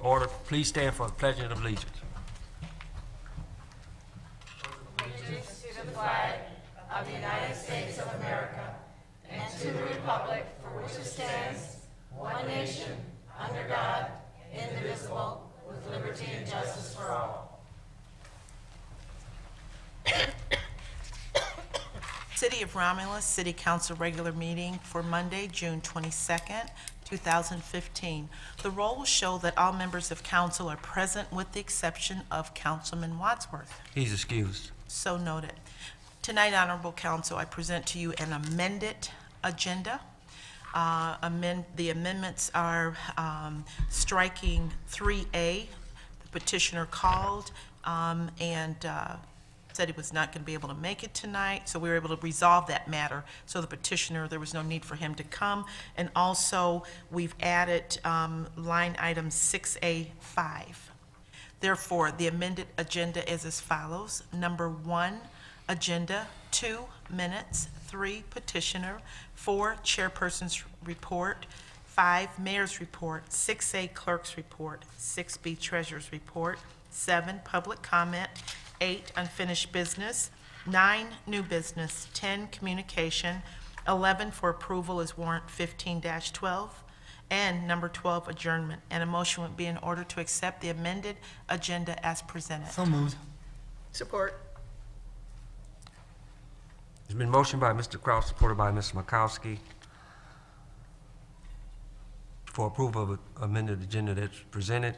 to order. Please stand for the Pledge of Allegiance. City of Romulus City Council regular meeting for Monday, June 22nd, 2015. The roll will show that all members of council are present with the exception of Councilman Wadsworth. He's excused. So noted. Tonight, Honorable Council, I present to you an amended agenda. The amendments are striking 3A. The petitioner called and said he was not going to be able to make it tonight, so we were able to resolve that matter. So the petitioner, there was no need for him to come. And also, we've added line item 6A5. Therefore, the amended agenda is as follows. Number 1, agenda, 2, minutes, 3, petitioner, 4, chairperson's report, 5, mayor's report, 6A, clerk's report, 6B, treasurer's report, 7, public comment, 8, unfinished business, 9, new business, 10, communication, 11 for approval is warrant 15-12, and number 12, adjournment. And a motion would be in order to accept the amended agenda as presented. So moved. Support. It's been motioned by Mr. Kraut, supported by Ms. Makowski, for approval of an amended agenda that's presented.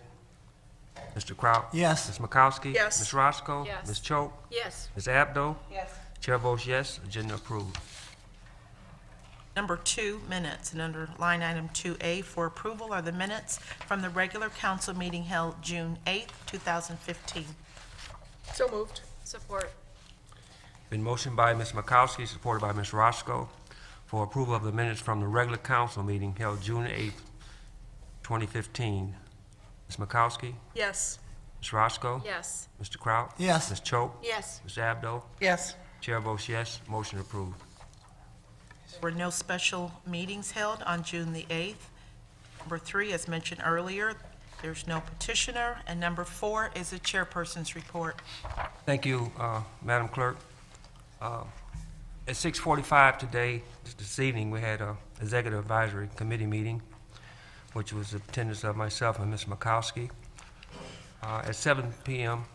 Mr. Kraut? Yes. Ms. Makowski? Yes. Ms. Roscoe? Yes. Ms. Choate? Yes. Ms. Abdo? Yes. Chair votes yes, agenda approved. Number 2, minutes, and under line item 2A for approval are the minutes from the regular council meeting held June 8th, 2015. So moved. Support. Been motioned by Ms. Makowski, supported by Ms. Roscoe, for approval of the minutes from the regular council meeting held June 8th, 2015. Ms. Makowski? Yes. Ms. Roscoe? Yes. Mr. Kraut? Yes. Ms. Choate? Yes. Ms. Abdo? Yes. Chair votes yes, motion approved. There were no special meetings held on June the 8th. Number 3, as mentioned earlier, there's no petitioner. And number 4 is the chairperson's report. Thank you, Madam Clerk. At 6:45 today, this evening, we had an Executive Advisory Committee meeting, which was the attendance of myself and Ms. Makowski. At 7 p.m.,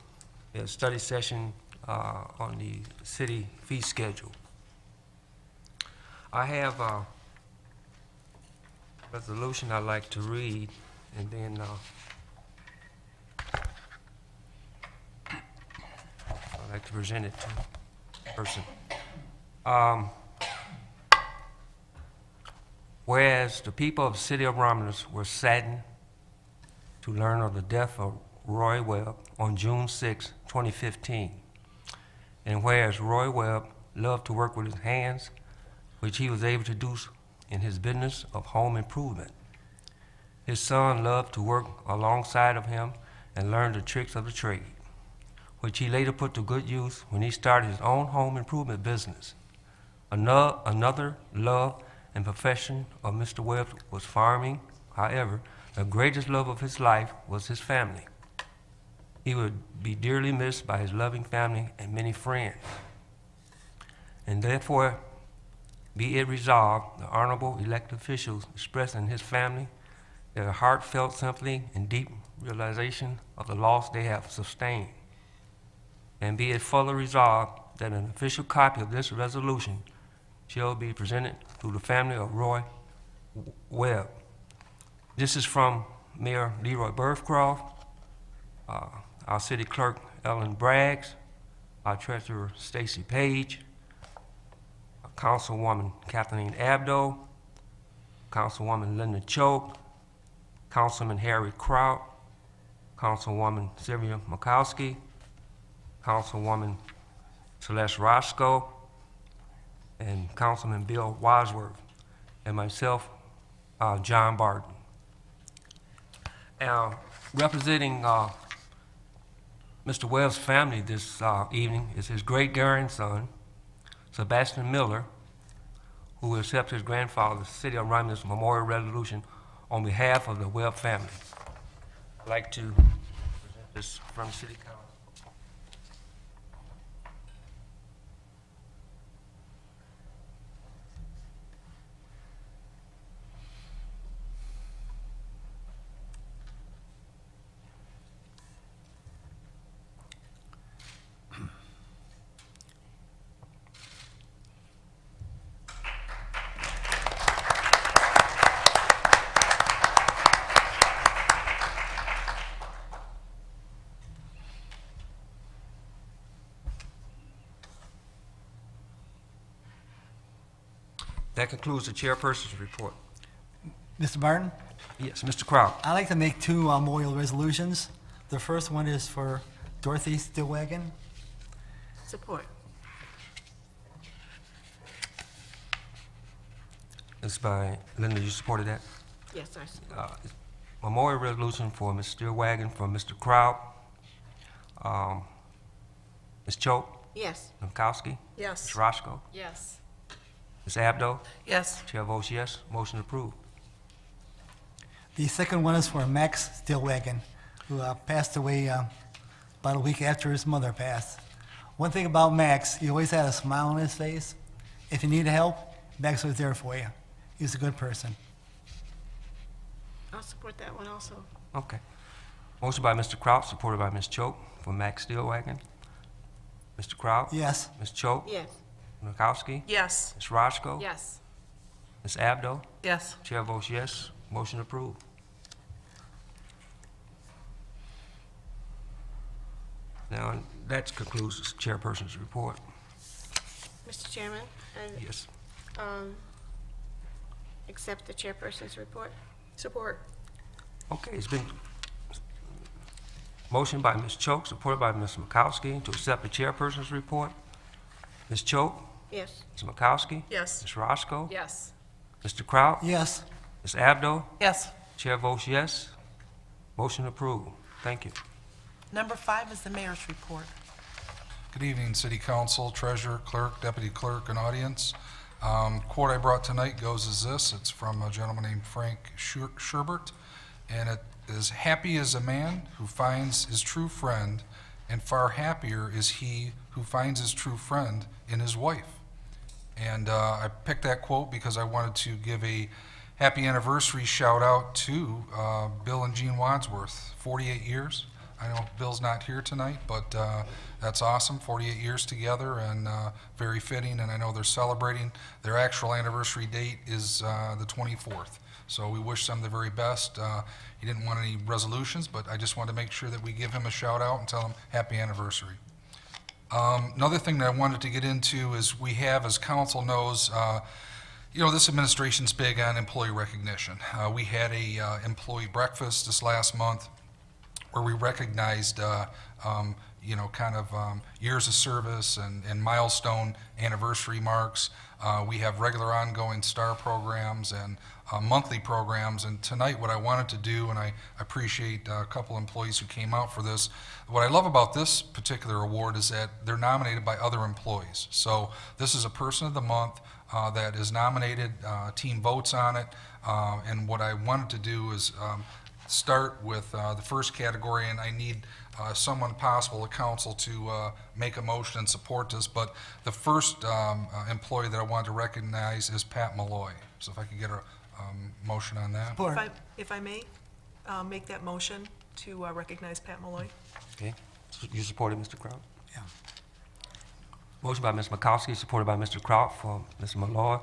a study session on the city fee schedule. I have a resolution I'd like to read, and then I'd like to present it to the person. Whereas the people of the city of Romulus were saddened to learn of the death of Roy Webb on June 6, 2015, and whereas Roy Webb loved to work with his hands, which he was able to do in his business of home improvement. His son loved to work alongside of him and learn the tricks of the trade, which he later put to good use when he started his own home improvement business. Another love and profession of Mr. Webb was farming. However, the greatest love of his life was his family. He would be dearly missed by his loving family and many friends. And therefore, be it resolved, the honorable elected officials express in his family their heartfelt sympathy and deep realization of the loss they have sustained. And be it further resolved that an official copy of this resolution shall be presented to the family of Roy Webb. This is from Mayor Leroy Burfcroft, our city clerk Ellen Braggs, our treasurer Stacy Page, Councilwoman Kathleen Abdo, Councilwoman Linda Choate, Councilman Harry Kraut, Councilwoman Sylvia Makowski, Councilwoman Celeste Roscoe, and Councilman Bill Wadsworth, and myself, John Barton. Representing Mr. Webb's family this evening is his great-grandson, Sebastian Miller, who will accept his grandfather's City of Romulus Memorial Resolution on behalf of the Webb family. I'd like to present this from City Council. That concludes the chairperson's report. Mr. Martin, Yes, Mr. Crowd. I'd like to make two memorial resolutions. The first one is for Dorothy Stillwagon. Support. It's by, Linda, you supported that? Yes, I support. Memorial resolution for Ms. Stillwagon from Mr. Crowd. Ms. Choate, Yes. Mikowski, Yes. Ms. Roscoe, Yes. Ms. Abdo. Yes. Chair votes yes, motion approved. The second one is for Max Stillwagon, who passed away about a week after his mother passed. One thing about Max, he always had a smile on his face. If you needed help, Max was there for you. He was a good person. I'll support that one also. Okay. Motion by Mr. Kraut, supported by Ms. Choate for Max Stillwagon. Mr. Kraut? Yes. Ms. Choate? Yes. Mikowski? Yes. Ms. Roscoe? Yes. Ms. Abdo? Yes. Chair votes yes, motion approved. Now, that concludes the chairperson's report. Mr. Chairman, I Yes. accept the chairperson's report. Support. Okay, it's been motion by Ms. Choate, supported by Ms. Mikowski, to accept the chairperson's report. Ms. Choate? Yes. Ms. Mikowski? Yes. Ms. Roscoe? Yes. Mr. Kraut? Yes. Ms. Abdo? Yes. Chair votes yes. Motion approved. Thank you. Number 5 is the mayor's report. Good evening, City Council, Treasurer, Clerk, Deputy Clerk, and audience. Quote I brought tonight goes as this. It's from a gentleman named Frank Sherbert, and it is, "Happy is a man who finds his true friend, and far happier is he who finds his true friend in his wife." And I picked that quote because I wanted to give a happy anniversary shout out to Bill and Jean Wadsworth, 48 years. I know Bill's not here tonight, but that's awesome, 48 years together, and very fitting, and I know they're celebrating. Their actual anniversary date is the 24th, so we wish them the very best. He didn't want any resolutions, but I just wanted to make sure that we give him a shout out and tell him happy anniversary. Another thing that I wanted to get into is we have, as council knows, you know, this administration's big on employee recognition. We had a employee breakfast this last month where we recognized, you know, kind of years of service and milestone anniversary marks. We have regular ongoing STAR programs and monthly programs. And tonight what I wanted to do, and I appreciate a couple employees who came out for this, what I love about this particular award is that they're nominated by other employees. So this is a person of the month that is nominated, team votes on it, and what I wanted to do is start with the first category, and I need someone possible, a council, to make a motion and support this. But the first employee that I wanted to recognize is Pat Malloy. So if I could get a motion on that. Support. If I may, make that motion to recognize Pat Malloy. Okay. You supported Mr. Kraut? Yeah. Motion by Ms. Mikowski, supported by Mr. Kraut for Ms. Malloy.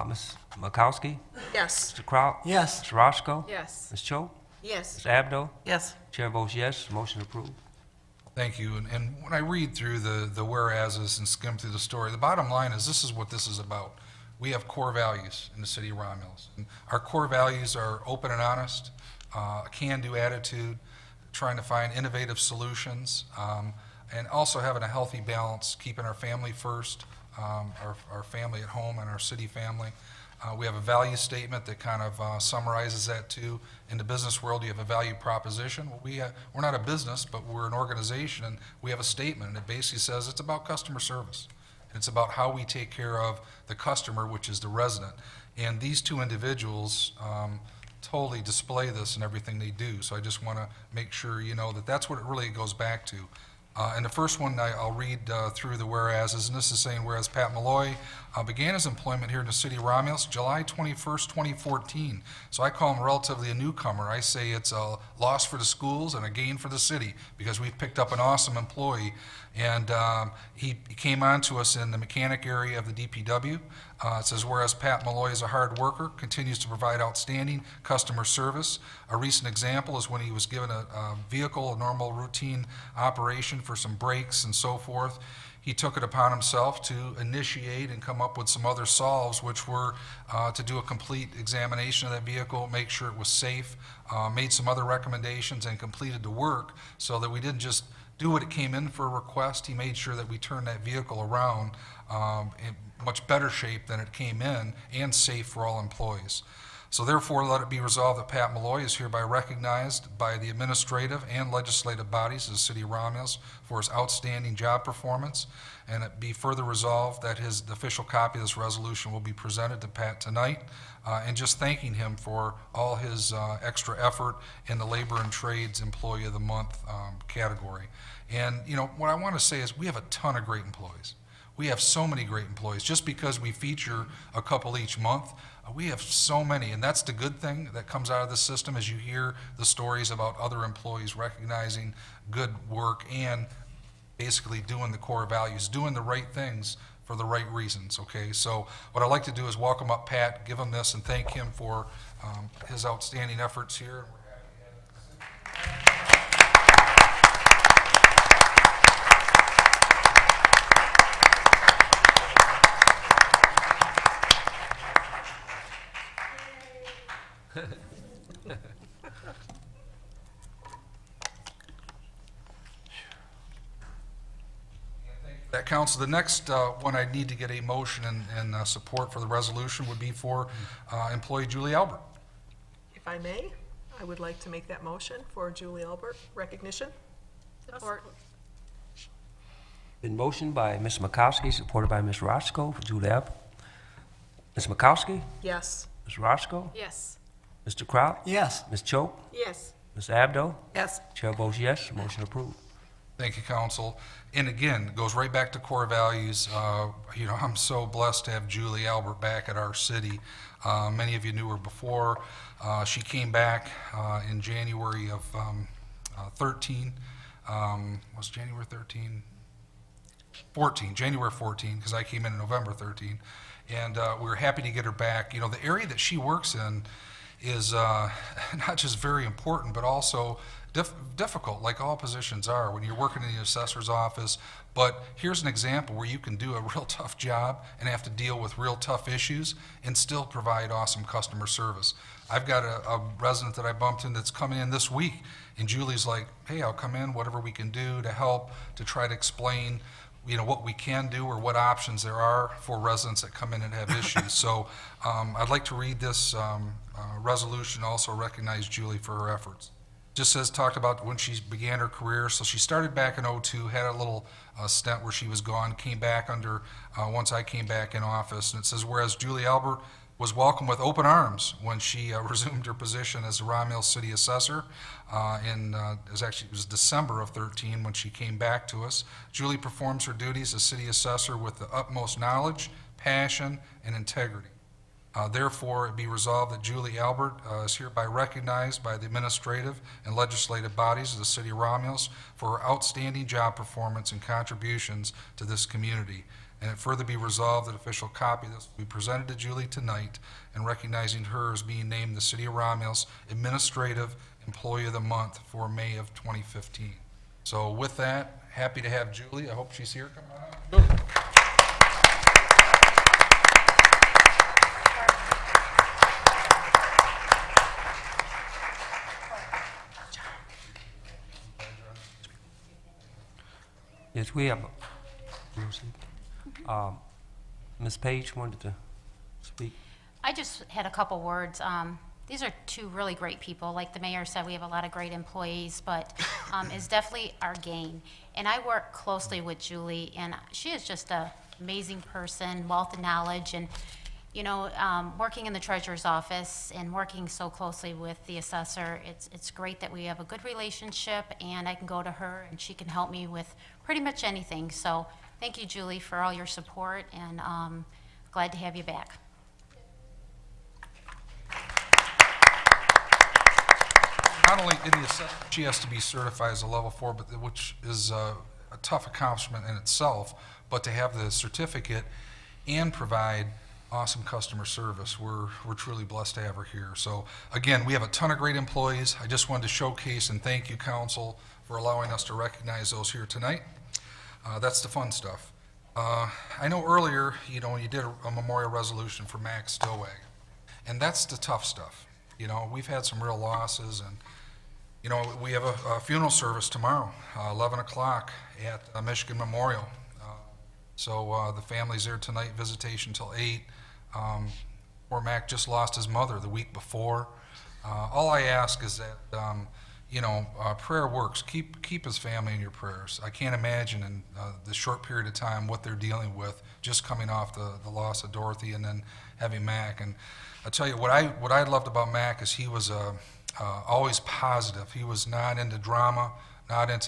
Ms. Mikowski? Yes. Mr. Kraut? Yes. Ms. Roscoe? Yes. Ms. Choate? Yes. Ms. Abdo? Yes. Chair votes yes, motion approved. Thank you. And when I read through the whereases and skim through the story, the bottom line is this is what this is about. We have core values in the city of Romulus. And our core values are open and honest, a can-do attitude, trying to find innovative solutions, and also having a healthy balance, keeping our family first, our family at home and our city family. We have a value statement that kind of summarizes that too. In the business world, you have a value proposition. Well, we're not a business, but we're an organization, and we have a statement, and it basically says it's about customer service. It's about how we take care of the customer, which is the resident. And these two individuals totally display this in everything they do. So I just want to make sure you know that that's what it really goes back to. And the first one, I'll read through the whereases, and this is saying, whereas Pat Malloy began his employment here in the city of Romulus July 21st, 2014. So I call him relatively a newcomer. I say it's a loss for the schools and a gain for the city, because we've picked up an awesome employee. And he came on to us in the mechanic area of the DPW. It says, whereas Pat Malloy is a hard worker, continues to provide outstanding customer service. A recent example is when he was given a vehicle, a normal routine operation for some brakes and so forth. He took it upon himself to initiate and come up with some other solves, which were to do a complete examination of that vehicle, make sure it was safe, made some other recommendations, and completed the work so that we didn't just do what it came in for a request. He made sure that we turned that vehicle around in much better shape than it came in, and safe for all employees. So therefore, let it be resolved that Pat Malloy is hereby recognized by the administrative and legislative bodies of the city of Romulus for his outstanding job performance, and it be further resolved that the official copy of this resolution will be presented to Pat tonight, and just thanking him for all his extra effort in the Labor and Trades Employee of the Month category. And, you know, what I want to say is we have a ton of great employees. We have so many great employees. Just because we feature a couple each month, we have so many, and that's the good thing that comes out of the system, as you hear the stories about other employees recognizing good work and basically doing the core values, doing the right things for the right reasons, okay? So what I'd like to do is welcome up Pat, give him this, and thank him for his outstanding efforts here. That council, the next one I need to get a motion and support for the resolution would be for employee Julie Albert. If I may, I would like to make that motion for Julie Albert recognition. Support. Been motioned by Ms. Makowski, supported by Ms. Roscoe for Julie Albert. Ms. Makowski, Yes. Ms. Roscoe, Yes. Mr. Kraut, Yes. Ms. Choate, Yes. Ms. Abdo, Yes. Chair votes yes, motion approved. Thank you, council. And again, it goes right back to core values. You know, I'm so blessed to have Julie Albert back at our city. Many of you knew her before. She came back in January of 13. Was January 13? 14, January 14, because I came in November 13. And we were happy to get her back. You know, the area that she works in is not just very important, but also difficult, like all positions are when you're working in the assessor's office. But here's an example where you can do a real tough job and have to deal with real tough issues and still provide awesome customer service. I've got a resident that I bumped in that's coming in this week, and Julie's like, hey, I'll come in, whatever we can do to help, to try to explain, you know, what we can do or what options there are for residents that come in and have issues. So I'd like to read this resolution, also recognize Julie for her efforts. Just says, talked about when she began her career. So she started back in '02, had a little stint where she was gone, came back under, once I came back in office. And it says, whereas Julie Albert was welcomed with open arms when she resumed her position as the Romulus City Assessor. It was December of 13 when she came back to us. Julie performs her duties as City Assessor with the utmost knowledge, passion, and integrity. Therefore, it be resolved that Julie Albert is hereby recognized by the administrative and legislative bodies of the City of Romulus for her outstanding job performance and contributions to this community. And it further be resolved that official copy of this will be presented to Julie tonight, and recognizing her as being named the City of Romulus Administrative Employee of the Month for May of 2015. So with that, happy to have Julie. I hope she's here. Come on up. Good. Yes, we have, Ms. Page wanted to speak. I just had a couple words. These are two really great people. Like the mayor said, we have a lot of great employees, but it's definitely our gain. And I work closely with Julie, and she is just an amazing person, wealth of knowledge. And, you know, working in the treasurer's office and working so closely with the assessor, it's great that we have a good relationship, and I can go to her and she can help me with pretty much anything. So thank you, Julie, for all your support, and glad to have you back. Not only did the assessor, she has to be certified as a level 4, but which is a tough accomplishment in itself, but to have the certificate and provide awesome customer service, we're truly blessed to have her here. So again, we have a ton of great employees. I just wanted to showcase and thank you, council, for allowing us to recognize those here tonight. That's the fun stuff. I know earlier, you know, you did a memorial resolution for Max Stillwagon, and that's the tough stuff. You know, we've had some real losses, and you know, we have a funeral service tomorrow, 11 o'clock at Michigan Memorial. So the family's there tonight, visitation till 8. Poor Mac just lost his mother the week before. All I ask is that, you know, prayer works. Keep his family in your prayers. I can't imagine in the short period of time what they're dealing with, just coming off the loss of Dorothy and then having Mac. And I tell you, what I loved about Mac is he was always positive. He was not into drama.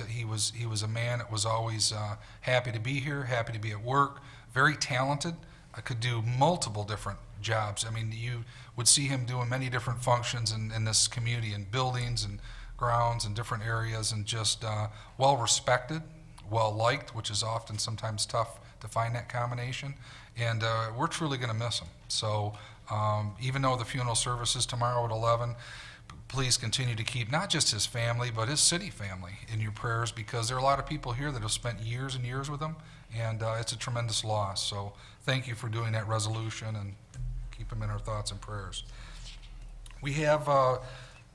He was a man that was always happy to be here, happy to be at work, very talented. I could do multiple different jobs. I mean, you would see him doing many different functions in this community, in buildings and grounds and different areas, and just well respected, well liked, which is often sometimes tough to find that combination. And we're truly going to miss him. So even though the funeral service is tomorrow at 11, please continue to keep not just his family, but his city family in your prayers, because there are a lot of people here that have spent years and years with him, and it's a tremendous loss. So thank you for doing that resolution, and keep him in our thoughts and prayers. We have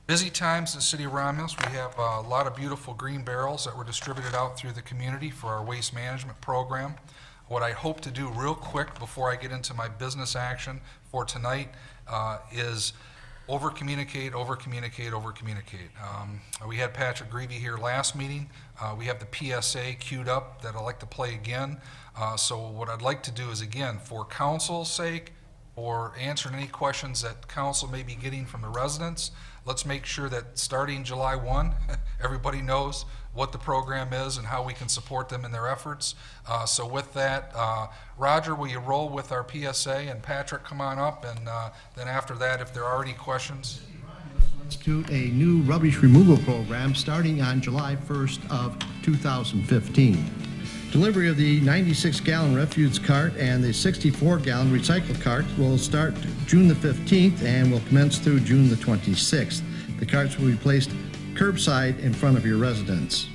busy times in the city of Romulus. We have a lot of beautiful green barrels that were distributed out through the community for our waste management program. What I hope to do real quick before I get into my business action for tonight is over-communicate. We had Patrick Greavy here last meeting. We have the PSA queued up that I'd like to play again. So what I'd like to do is, again, for council's sake, or answering any questions that council may be getting from the residents, let's make sure that starting July 1, everybody knows what the program is and how we can support them in their efforts. So with that, Roger, will you roll with our PSA, and Patrick, come on up, and then after that, if there are any questions. To a new rubbish removal program starting on July 1st of 2015. Delivery of the 96-gallon refuse cart and the 64-gallon recycle cart will start June the 15th and will commence through June the 26th. The carts will be placed curbside in front of your residence.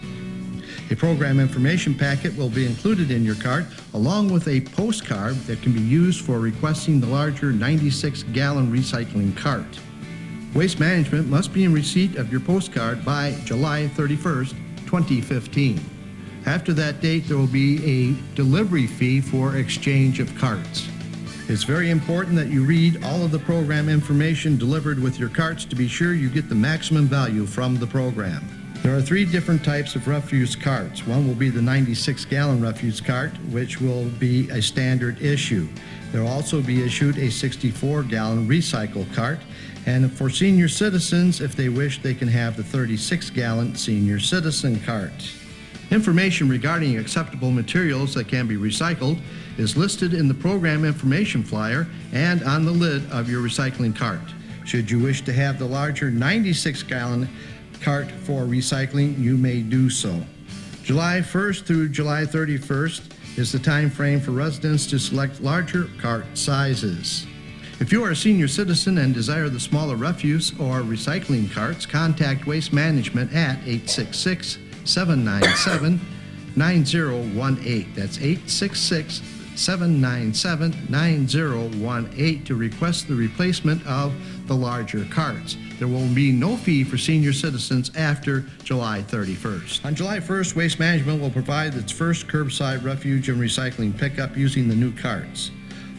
A program information packet will be included in your cart, along with a postcard that can be used for requesting the larger 96-gallon recycling cart. Waste Management must be in receipt of your postcard by July 31st, 2015. After that date, there will be a delivery fee for exchange of carts. It's very important that you read all of the program information delivered with your carts to be sure you get the maximum value from the program. There are 3 different types of refuse carts. One will be the 96-gallon refuse cart, which will be a standard issue. There will also be issued a 64-gallon recycle cart, and for senior citizens, if they wish, they can have the 36-gallon senior citizen cart. Information regarding acceptable materials that can be recycled is listed in the program information flyer and on the lid of your recycling cart. Should you wish to have the larger 96-gallon cart for recycling, you may do so. July 1st through July 31st is the time frame for residents to select larger cart sizes. If you are a senior citizen and desire the smaller refuse or recycling carts, contact Waste Management at 866-797-9018. That's 866-797-9018 to request the replacement of the larger carts. There will be no fee for senior citizens after July 31st. On July 1st, Waste Management will provide its first curbside refuge and recycling pickup using the new carts.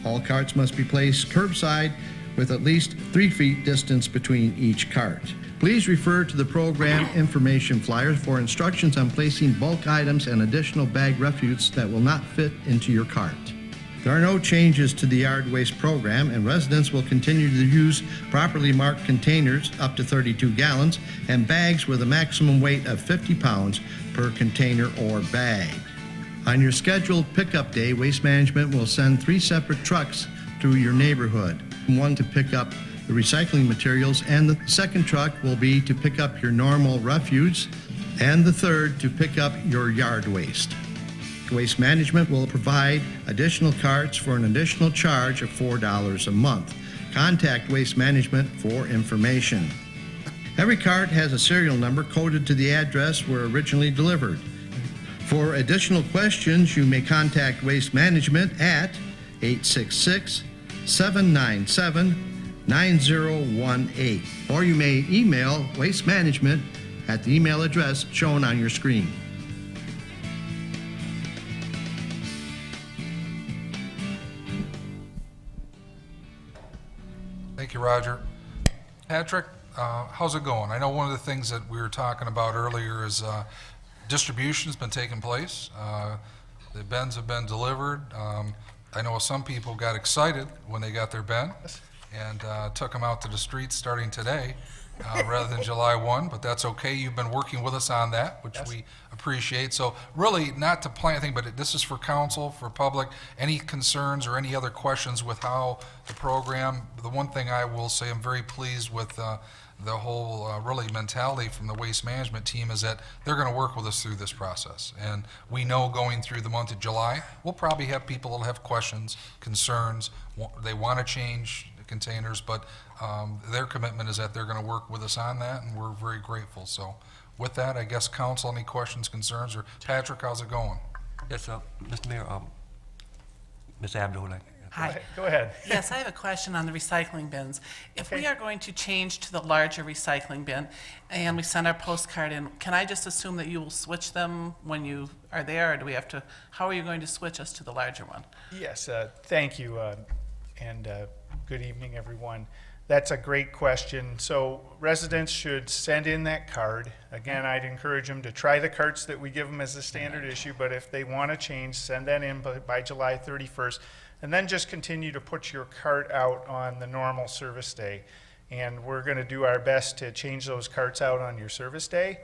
All carts must be placed curbside with at least 3 feet distance between each cart. Please refer to the program information flyer for instructions on placing bulk items and additional bag refuse that will not fit into your cart. There are no changes to the yard waste program, and residents will continue to use properly marked containers up to 32 gallons and bags with a maximum weight of 50 pounds per container or bag. On your scheduled pickup day, Waste Management will send 3 separate trucks through your neighborhood. One to pick up the recycling materials, and the second truck will be to pick up your normal refuse, and the third to pick up your yard waste. Waste Management will provide additional carts for an additional charge of $4 a month. Contact Waste Management for information. Every cart has a serial number coded to the address where originally delivered. For additional questions, you may contact Waste Management at 866-797-9018, or you may email Waste Management at the email address shown on your screen. Thank you, Roger. Patrick, how's it going? I know one of the things that we were talking about earlier is distribution's been taking place. The bins have been delivered. I know some people got excited when they got their bin and took them out to the streets starting today rather than July 1, but that's okay. You've been working with us on that, which we appreciate. So really, not to plan anything, but this is for council, for public. Any concerns or any other questions with how the program, the one thing I will say, I'm very pleased with the whole really mentality from the waste management team is that they're going to work with us through this process. And we know going through the month of July, we'll probably have people that'll have questions, concerns, they want to change the containers, but their commitment is that they're going to work with us on that, and we're very grateful. So with that, I guess council, any questions, concerns, or Patrick, how's it going? Yes, Mr. Mayor, Ms. Abdul, Hi. Go ahead. Yes, I have a question on the recycling bins. If we are going to change to the larger recycling bin and we send our postcard in, can I just assume that you will switch them when you are there, or do we have to, how are you going to switch us to the larger one? Yes, thank you, and good evening, everyone. That's a great question. So residents should send in that card. Again, I'd encourage them to try the carts that we give them as a standard issue, but if they want to change, send that in by July 31st. And then just continue to put your cart out on the normal service day. And we're going to do our best to change those carts out on your service day.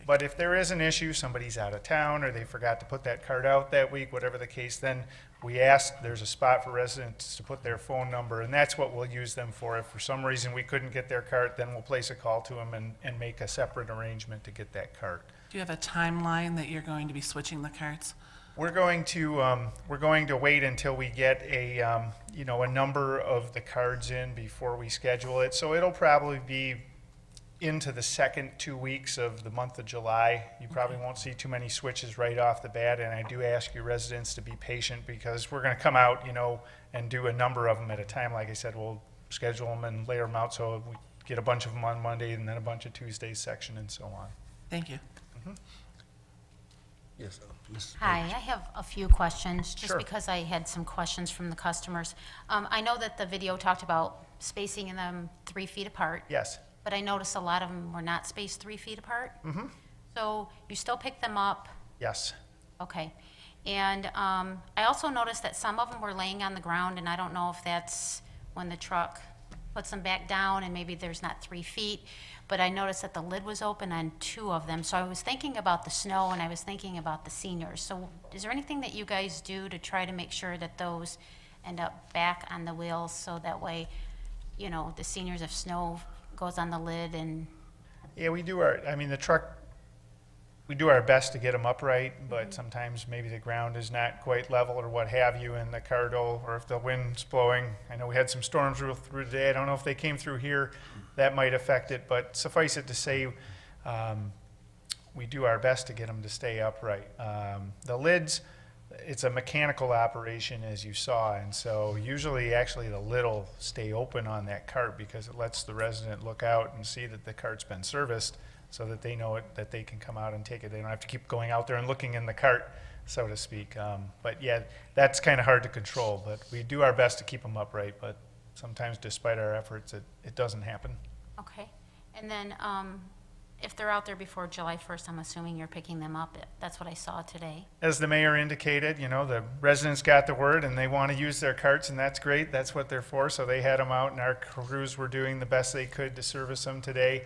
But if there is an issue, somebody's out of town or they forgot to put that cart out that week, whatever the case, then we ask, there's a spot for residents to put their phone number, and that's what we'll use them for. If for some reason we couldn't get their cart, then we'll place a call to them and make a separate arrangement to get that cart. Do you have a timeline that you're going to be switching the carts? We're going to wait until we get a number of the cards in before we schedule it. So it'll probably be into the second 2 weeks of the month of July. You probably won't see too many switches right off the bat, and I do ask your residents to be patient because we're going to come out, and do a number of them at a time. Like I said, we'll schedule them and layer them out so we get a bunch of them on Monday and then a bunch of Tuesdays section and so on. Thank you. Yes, Ms. Hi, I have a few questions, just Sure. because I had some questions from the customers. I know that the video talked about spacing them 3 feet apart. Yes. But I noticed a lot of them were not spaced 3 feet apart. Mm-hmm. So you still pick them up? Yes. Okay. And I also noticed that some of them were laying on the ground, and I don't know if that's when the truck puts them back down and maybe there's not 3 feet, but I noticed that the lid was open on 2 of them. So I was thinking about the snow and I was thinking about the seniors. So is there anything that you guys do to try to make sure that those end up back on the wheels so that way, the seniors, if snow goes on the lid and... Yeah, we do the truck, we do our best to get them upright, but sometimes maybe the ground is not quite level or what have you, and the cart will, or if the wind's blowing. I know we had some storms through today. I don't know if they came through here. That might affect it, but suffice it to say, we do our best to get them to stay upright. The lids, it's a mechanical operation, as you saw, and so usually actually the lid will stay open on that cart because it lets the resident look out and see that the cart's been serviced so that they know that they can come out and take it. They don't have to keep going out there and looking in the cart, so to speak. But yeah, that's kind of hard to control, but we do our best to keep them upright, but sometimes despite our efforts, it doesn't happen. Okay. And then if they're out there before July 1st, I'm assuming you're picking them up. That's what I saw today. As the mayor indicated, you know, the residents got the word and they want to use their carts, and that's great. That's what they're for. So they had them out, and our crews were doing the best they could to service them today.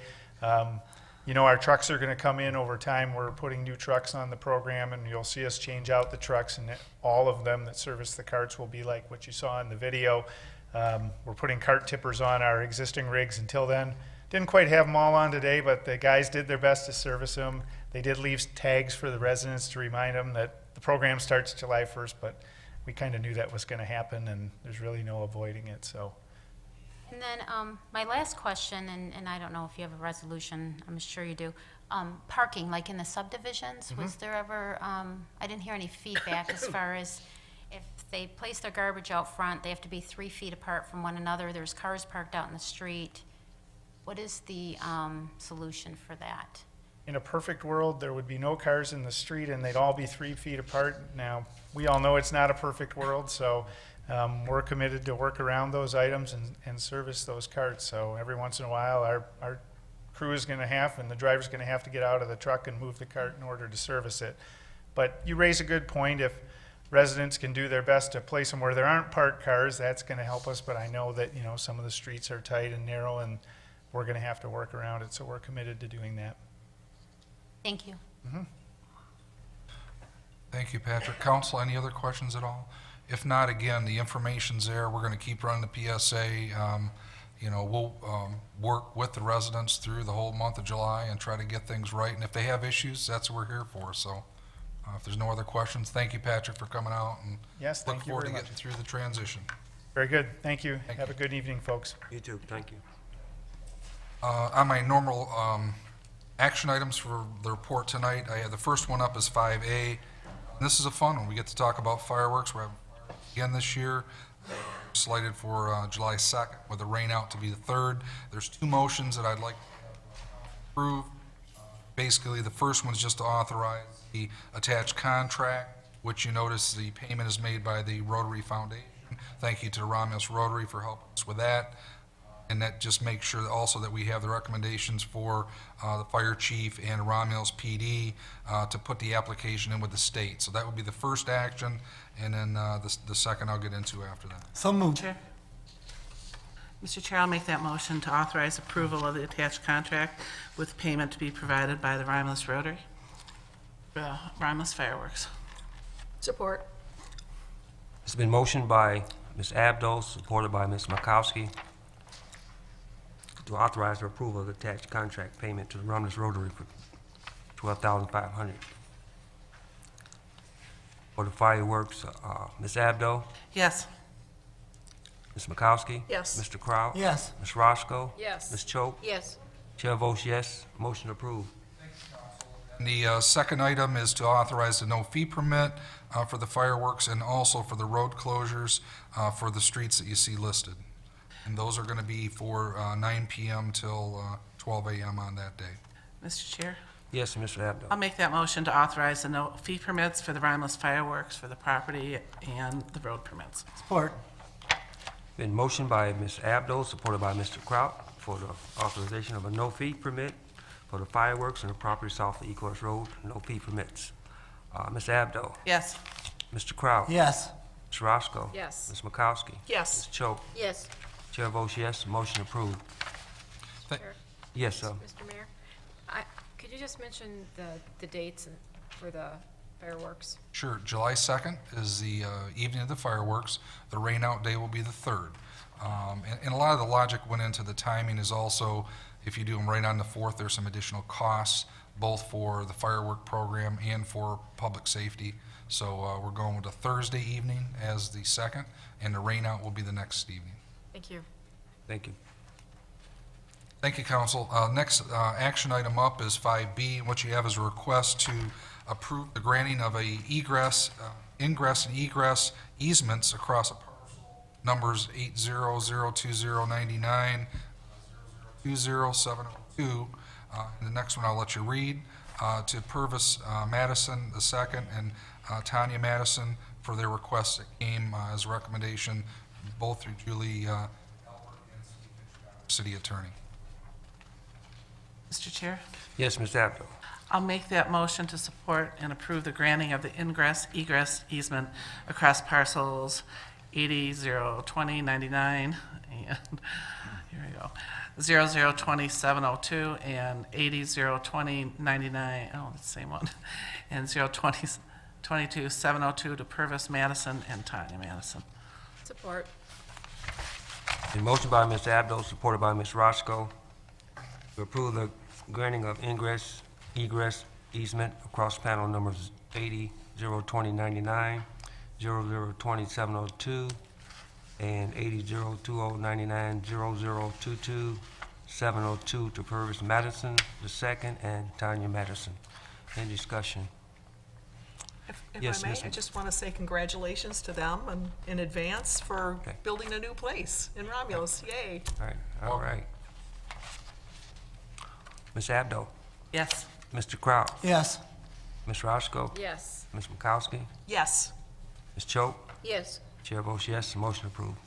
You know, our trucks are going to come in over time. We're putting new trucks on the program, and you'll see us change out the trucks, and all of them that service the carts will be like what you saw in the video. We're putting cart tippers on our existing rigs until then. Didn't quite have them all on today, but the guys did their best to service them. They did leave tags for the residents to remind them that the program starts July 1st, but we kind of knew that was going to happen, and there's really no avoiding it, so. And then my last question, and I don't know if you have a resolution, I'm sure you do. Parking, like in the subdivisions, was there ever, I didn't hear any feedback as far as if they place their garbage out front, they have to be 3 feet apart from one another, there's cars parked out in the street. What is the solution for that? In a perfect world, there would be no cars in the street and they'd all be 3 feet apart. Now, we all know it's not a perfect world, so we're committed to work around those items and service those carts. So every once in a while, our crew is going to have, and the driver's going to have to get out of the truck and move the cart in order to service it. But you raise a good point. If residents can do their best to place them where there aren't parked cars, that's going to help us. But I know that, you know, some of the streets are tight and narrow, and we're going to have to work around it, so we're committed to doing that. Thank you. Thank you, Patrick. Council, any other questions at all? If not, again, the information's there. We're going to keep running the PSA. You know, we'll work with the residents through the whole month of July and try to get things right. And if they have issues, that's what we're here for. So if there's no other questions, thank you, Patrick, for coming out. And Yes, thank look you forward very to much. getting through the transition. Very good. Thank you. Thank Have you. a good evening, folks. You too, thank you. On my normal action items for the report tonight, I have the first one up is 5A. This is a fun one. We get to talk about fireworks. We're having fireworks again this year, slated for July 2nd, with the rain out to be the 3rd. There's 2 motions that I'd like to approve. Basically, the first one is just to authorize the attached contract, which you notice the payment is made by the Rotary Foundation. Thank you to the Romulus Rotary for helping us with that. And that just makes sure also that we have the recommendations for the fire chief and Romulus PD to put the application in with the state. So that would be the first action, and then the second I'll get into after that. So moved. Chair. Mr. Chair, I'll make that motion to authorize approval of the attached contract with payment to be provided by the Romulus Rotary, Romulus Fireworks. Support. It's been motioned by Ms. Abdo, supported by Ms. Makowski, to authorize the approval of the attached contract payment to the Romulus Rotary for $12,500. For the fireworks, Ms. Abdo, Yes. Ms. Makowski? Yes. Mr. Crowe? Yes. Ms. Roscoe? Yes. Ms. Choate? Yes. Chair votes yes, motion approved. And the second item is to authorize the no-fee permit for the fireworks and also for the road closures for the streets that you see listed. And those are going to be for 9 p.m. till 12 a.m. on that day. Mr. Chair, Yes, Mr. Abdo. I'll make that motion to authorize the no fee permits for the Romulus Fireworks for the property and the road permits. Support. Been motioned by Ms. Abdo, supported by Mr. Kraut, for the authorization of a no-fee permit for the fireworks and the property south of Ecorse Road, no-fee permits. Ms. Abdo, Yes. Mr. Kraut. Yes. Ms. Roscoe. Yes. Ms. Makowski. Yes. Ms. Choate. Yes. Chair votes yes, motion approved. Chair, Yes, sir. Mr. Mayor, could you just mention the dates for the fireworks? Sure. July 2nd is the evening of the fireworks. The rain-out day will be the 3rd. And a lot of the logic went into the timing is also, if you do them right on the 4th, there's some additional costs, both for the firework program and for public safety. So we're going with a Thursday evening as the 2nd, and the rain-out will be the next evening. Thank you. Thank you. Thank you, Council. Next action item up is 5B, and what you have is a request to approve the granting of a ingress and egress easements across a parcel numbers 8002099, 20702. And the next one I'll let you read, to Purvis Madison II and Tanya Madison for their request that came as a recommendation both through Julie Albert and City Attorney. Mr. Chair, Yes, Ms. Abdo. I'll make that motion to support and approve the granting of the ingress egress easement across parcels 80-020-99 and, here we go, 00-20-702 and 80-020-99, oh, that's the same one, and 0-20-22-702 to Purvis Madison and Tanya Madison. Support. A motion by Ms. Abdo, supported by Ms. Roscoe, to approve the granting of ingress, egress easement across panel numbers 80-020-99, 00-20-702, and 80-020-99, 00-22-702 to Purvis Madison II and Tanya Madison. Any discussion? If Yes, I may, Ms. I just want to say congratulations to them and in advance for Okay. building a new place in Romulus. Yay. All right. Ms. Abdo, Yes. Mr. Kraut, Yes. Ms. Roscoe, Yes. Ms. Makowski, Yes. Ms. Choate, Yes. Chair votes yes, the motion approved.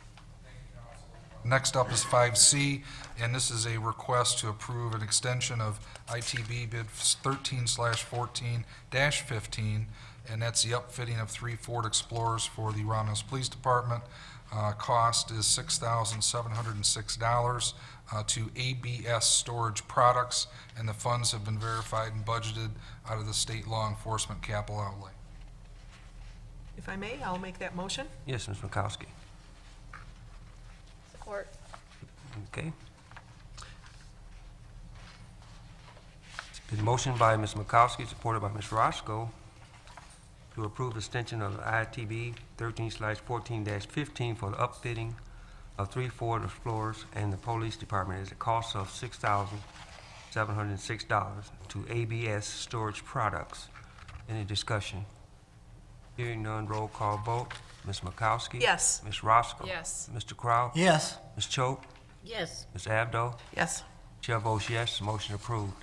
Next up is 5C, and this is a request to approve an extension of ITB bid 13/14-15, and that's the upfitting of 3 Ford Explorers for the Romulus Police Department. Cost is $6,706 to ABS Storage Products, and the funds have been verified and budgeted out of the state law enforcement capital outlay. If I may, I'll make that motion. Yes, Ms. Makowski. Support. Okay. It's been motioned by Ms. Makowski, supported by Ms. Roscoe, to approve extension of ITB 13/14-15 for the upfitting of 3 Ford Explorers and the police department at a cost of $6,706 to ABS Storage Products. Any discussion? Hearing none, roll call vote. Ms. Makowski? Yes. Ms. Roscoe? Yes. Mr. Kraut? Yes. Ms. Choate? Yes. Ms. Abdo? Yes. Chair votes yes, motion approved.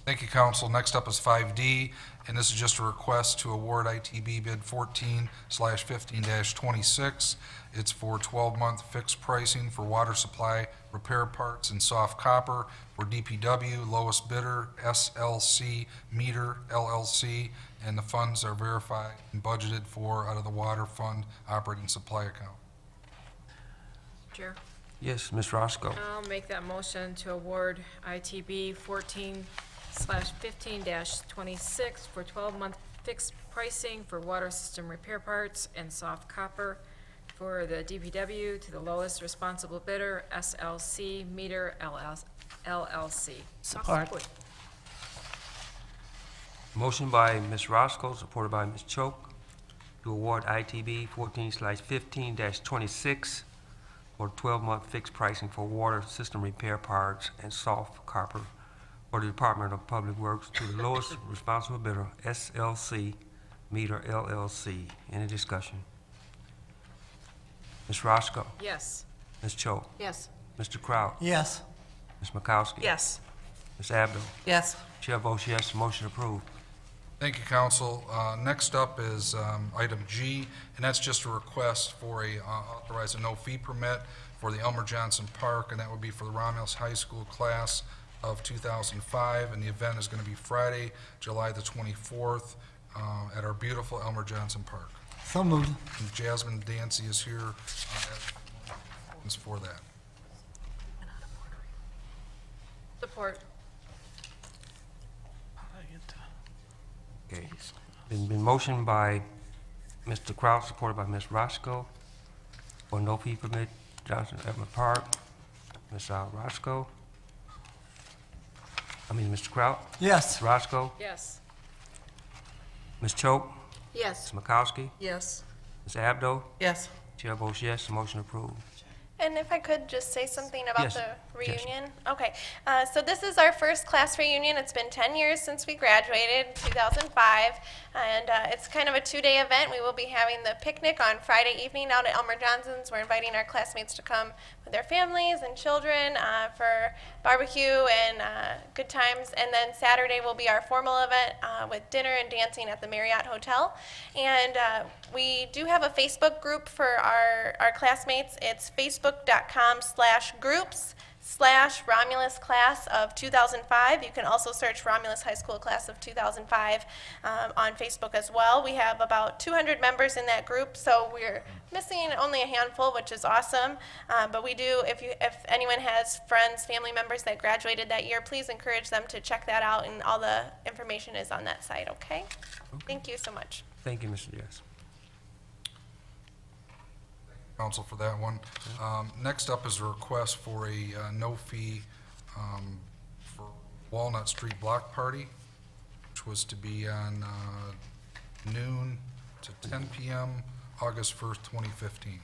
Thank you, council. Next up is 5D, and this is just a request to award ITB bid 14/15-26. It's for 12-month fixed pricing for water supply repair parts and soft copper for DPW, lowest bidder, SLC Meter LLC, and the funds are verified and budgeted for out of the water fund operating supply account. Chair. Yes, Ms. Roscoe. I'll make that motion to award ITB 14/15-26 for 12-month fixed pricing for water system repair parts and soft copper for the DPW to the lowest responsible bidder, SLC Meter LLC. Support. Motion by Ms. Roscoe, supported by Ms. Choate, to award ITB 14/15-26 for 12-month fixed pricing for water system repair parts and soft copper for the Department of Public Works to the lowest responsible bidder, SLC Meter LLC. Any discussion? Ms. Roscoe, Yes. Ms. Choate, Yes. Mr. Kraut, Yes. Ms. Makowski. Yes. Ms. Abdo. Yes. Chair votes yes, motion approved. Thank you, council. Next up is item G, and that's just a request for authorize a no-fee permit for the Elmer Johnson Park, and that would be for the Romulus High School class of 2005, and the event is going to be Friday, July the 24th, at our beautiful Elmer Johnson Park. So moved. And Jasmine Dancy is here for that. Support. Okay. Been motioned by Mr. Kraut, supported by Ms. Roscoe, for no fee permit, Johnson Edmund Park. Ms. Roscoe? Mr. Kraut? Yes. Ms. Roscoe? Yes. Ms. Choate? Yes. Ms. Makowski? Yes. Ms. Abdo? Yes. Chair votes yes, motion approved. And if I could just say something about Yes. the Yes. reunion? Okay, so this is our first class reunion. It's been 10 years since we graduated, 2005, and it's kind of a 2-day event. We will be having the picnic on Friday evening out at Elmer Johnson's. We're inviting our classmates to come with their families and children for barbecue and good times. And then Saturday will be our formal event with dinner and dancing at the Marriott Hotel. And we do have a Facebook group for our classmates. It's facebook.com/groups Romulus class of 2005. You can also search Romulus High School class of 2005 on Facebook as well. We have about 200 members in that group, so we're missing only a handful, which is awesome. But we do, if anyone has friends, family members that graduated that year, please encourage them to check that out, and all the information is on that site, okay? Thank you so much. Thank you, Mr. Yes. Council for that one. Next up is a request for a no fee for Walnut Street Block Party, which was to be on noon to 10 p.m., August 1st, 2015.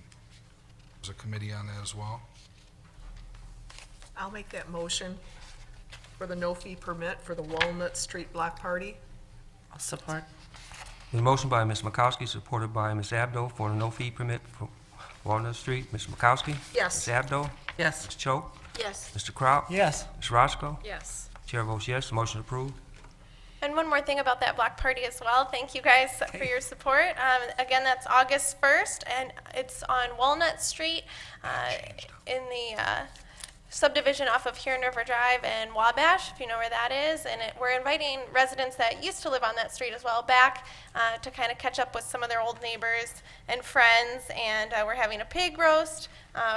There's a committee on that as well. I'll make that motion for the no-fee permit for the Walnut Street Block Party. I'll support. The motion by Ms. Makowski, supported by Ms. Abdo for a no-fee permit for Walnut Street. Ms. Makowski? Yes. Ms. Abdo? Yes. Ms. Choate? Yes. Mr. Kraut? Yes. Ms. Roscoe? Yes. Chair votes yes, motion approved. And one more thing about that block party as well. Thank you guys for your support. Again, that's August 1st, and it's on Walnut Street in the subdivision off of Huron River Drive and Wabash, if you know where that is. And we're inviting residents that used to live on that street as well back to kind of catch up with some of their old neighbors and friends. And we're having a pig roast,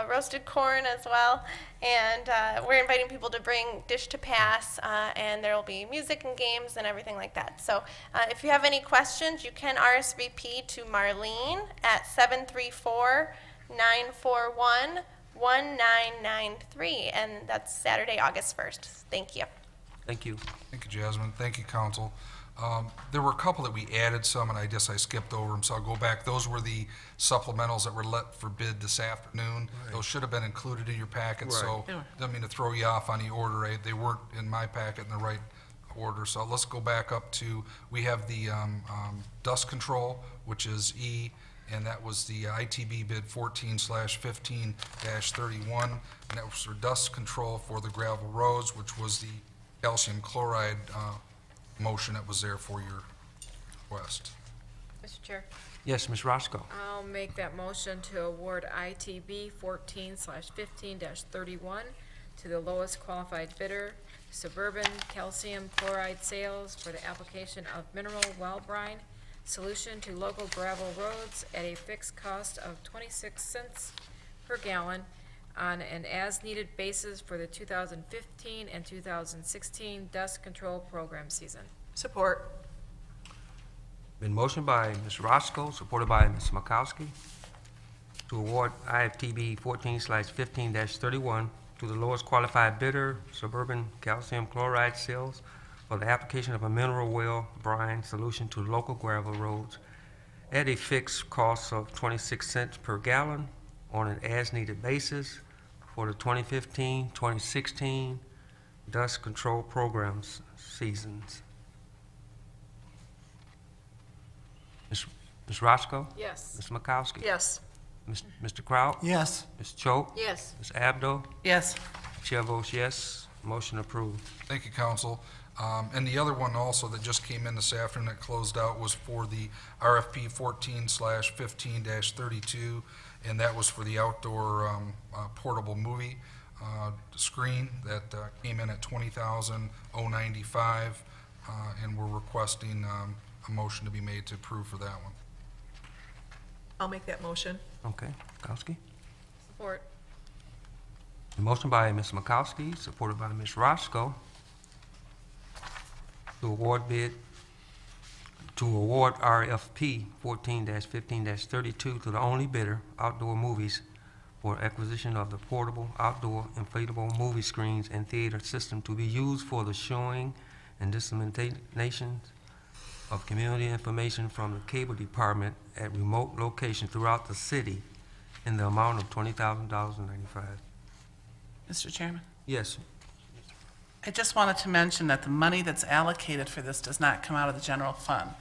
roasted corn as well. And we're inviting people to bring dish to pass, and there will be music and games and everything like that. So if you have any questions, you can RSVP to Marlene at 734-941-1993, and that's Saturday, August 1st. Thank you. Thank you. Thank you, Jasmine. Thank you, council. There were a couple that we added some, and I guess I skipped over them, so I'll go back. Those were the supplementals that were let for bid this afternoon. Those should have been included in your packet, so Right. don't mean to throw you off on the order. They weren't in my packet in the right order. So let's go back up to, we have the dust control, which is E, and that was the ITB bid 14/15-31, and that was for dust control for the gravel roads, which was the calcium chloride motion that was there for your request. Mr. Chair, Yes, Ms. Roscoe. I'll make that motion to award ITB 14/15-31 to the lowest qualified bidder, Suburban Calcium Chloride Sales, for the application of mineral well brine solution to local gravel roads at a fixed cost of 26 cents per gallon on an as-needed basis for the 2015 and 2016 dust control program season. Support. Been motioned by Ms. Roscoe, supported by Ms. Makowski, to award IFTB 14/15-31 to the lowest qualified bidder, Suburban Calcium Chloride Sales, for the application of a mineral well brine solution to local gravel roads at a fixed cost of 26 cents per gallon on an as-needed basis for the 2015-2016 dust control programs seasons. Ms. Roscoe? Yes. Ms. Makowski? Yes. Mr. Kraut? Yes. Ms. Choate? Yes. Ms. Abdo? Yes. Chair votes yes, motion approved. Thank you, council. And the other one also that just came in this afternoon that closed out was for the RFP 14/15-32, and that was for the outdoor portable movie screen that came in at $20,095, and we're requesting a motion to be made to approve for that one. I'll make that motion. Okay, Makowski? Support. A motion by Ms. Makowski, supported by Ms. Roscoe, to award RFP 14/15-32 to the only bidder, Outdoor Movies, for acquisition of the portable outdoor inflatable movie screens and theater system to be used for the showing and dissemination of community information from the cable department at remote locations throughout the city in the amount of $20,095. Mr. Chairman? Yes, I just wanted to mention that the money that's allocated for this does not come out of the general fund.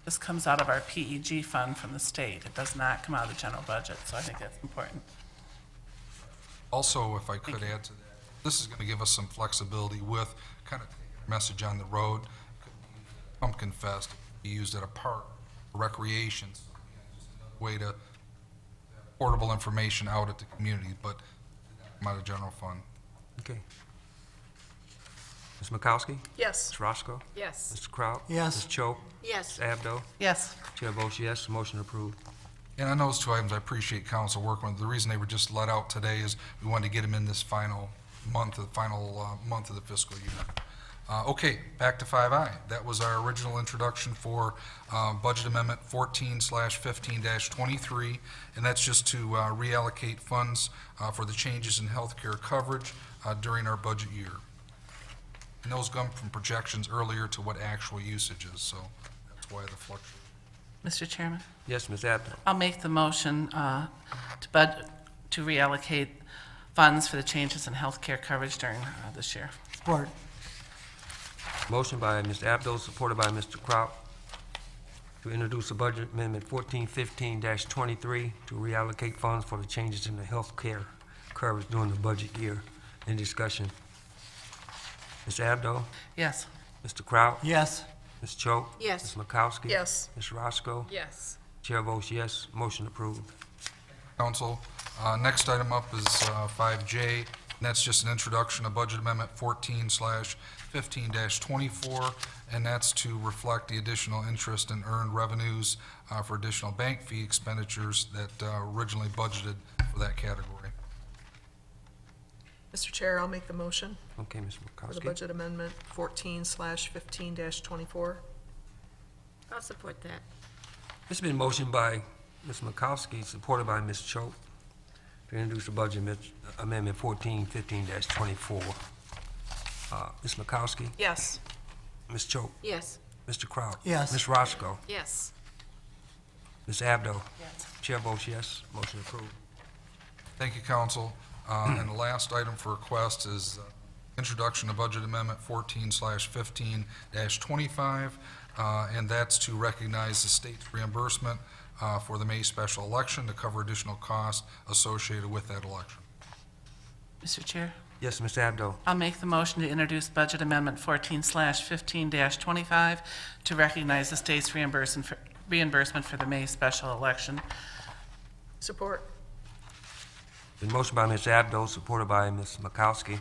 This comes out of our PEG fund from the state. It does not come out of the general budget, so I think that's important. Also, if I could add to that, this is going to give us some flexibility with kind of message on the road. Pumpkin Fest, be used at a park, recreation, just another way to portable information out at the community, but come out of general fund. Okay. Ms. Makowski? Yes. Ms. Roscoe? Yes. Mr. Kraut? Yes. Ms. Choate? Yes. Ms. Abdo? Yes. Chair votes yes, motion approved. And on those two items, I appreciate council working with. The reason they were just let out today is we wanted to get them in this final month of the fiscal year. Okay, back to 5I. That was our original introduction for Budget Amendment 14/15-23, and that's just to reallocate funds for the changes in healthcare coverage during our budget year. And those come from projections earlier to what actual usage is, so that's why the fluctuation. Mr. Chairman, Yes, Ms. Abdo? I'll make the motion to reallocate funds for the changes in healthcare coverage during this year. Support. Motion by Ms. Abdo, supported by Mr. Kraut, to introduce a budget amendment 1415-23 to reallocate funds for the changes in the health care coverage during the budget year. In discussion. Ms. Abdo? Yes. Mr. Kraut? Yes. Ms. Choate? Yes. Ms. Makowski? Yes. Ms. Roscoe? Yes. Chair votes yes, motion approved. Council. Next item up is 5J, and that's just an introduction of Budget Amendment 14/15-24, and that's to reflect the additional interest and earned revenues for additional bank fee expenditures that originally budgeted for that category. Mr. Chair, I'll make the motion Okay, Ms. for the Makowski. budget amendment 14/15-24. I'll support that. It's been motioned by Ms. Makowski, supported by Ms. Choate, to introduce the budget amendment 1415-24. Ms. Makowski? Yes. Ms. Choate? Yes. Mr. Kraut? Yes. Ms. Roscoe? Yes. Ms. Abdo? Yes. Chair votes yes, motion approved. Thank you, Council. And the last item for request is introduction of Budget Amendment 14/15-25, and that's to recognize the state's reimbursement for the May special election to cover additional costs associated with that election. Mr. Chair, Yes, Ms. Abdo. I'll make the motion to introduce Budget Amendment 14/15-25 to recognize the state's reimbursement for the May special election. Support. Been motioned by Ms. Abdo, supported by Ms. Makowski,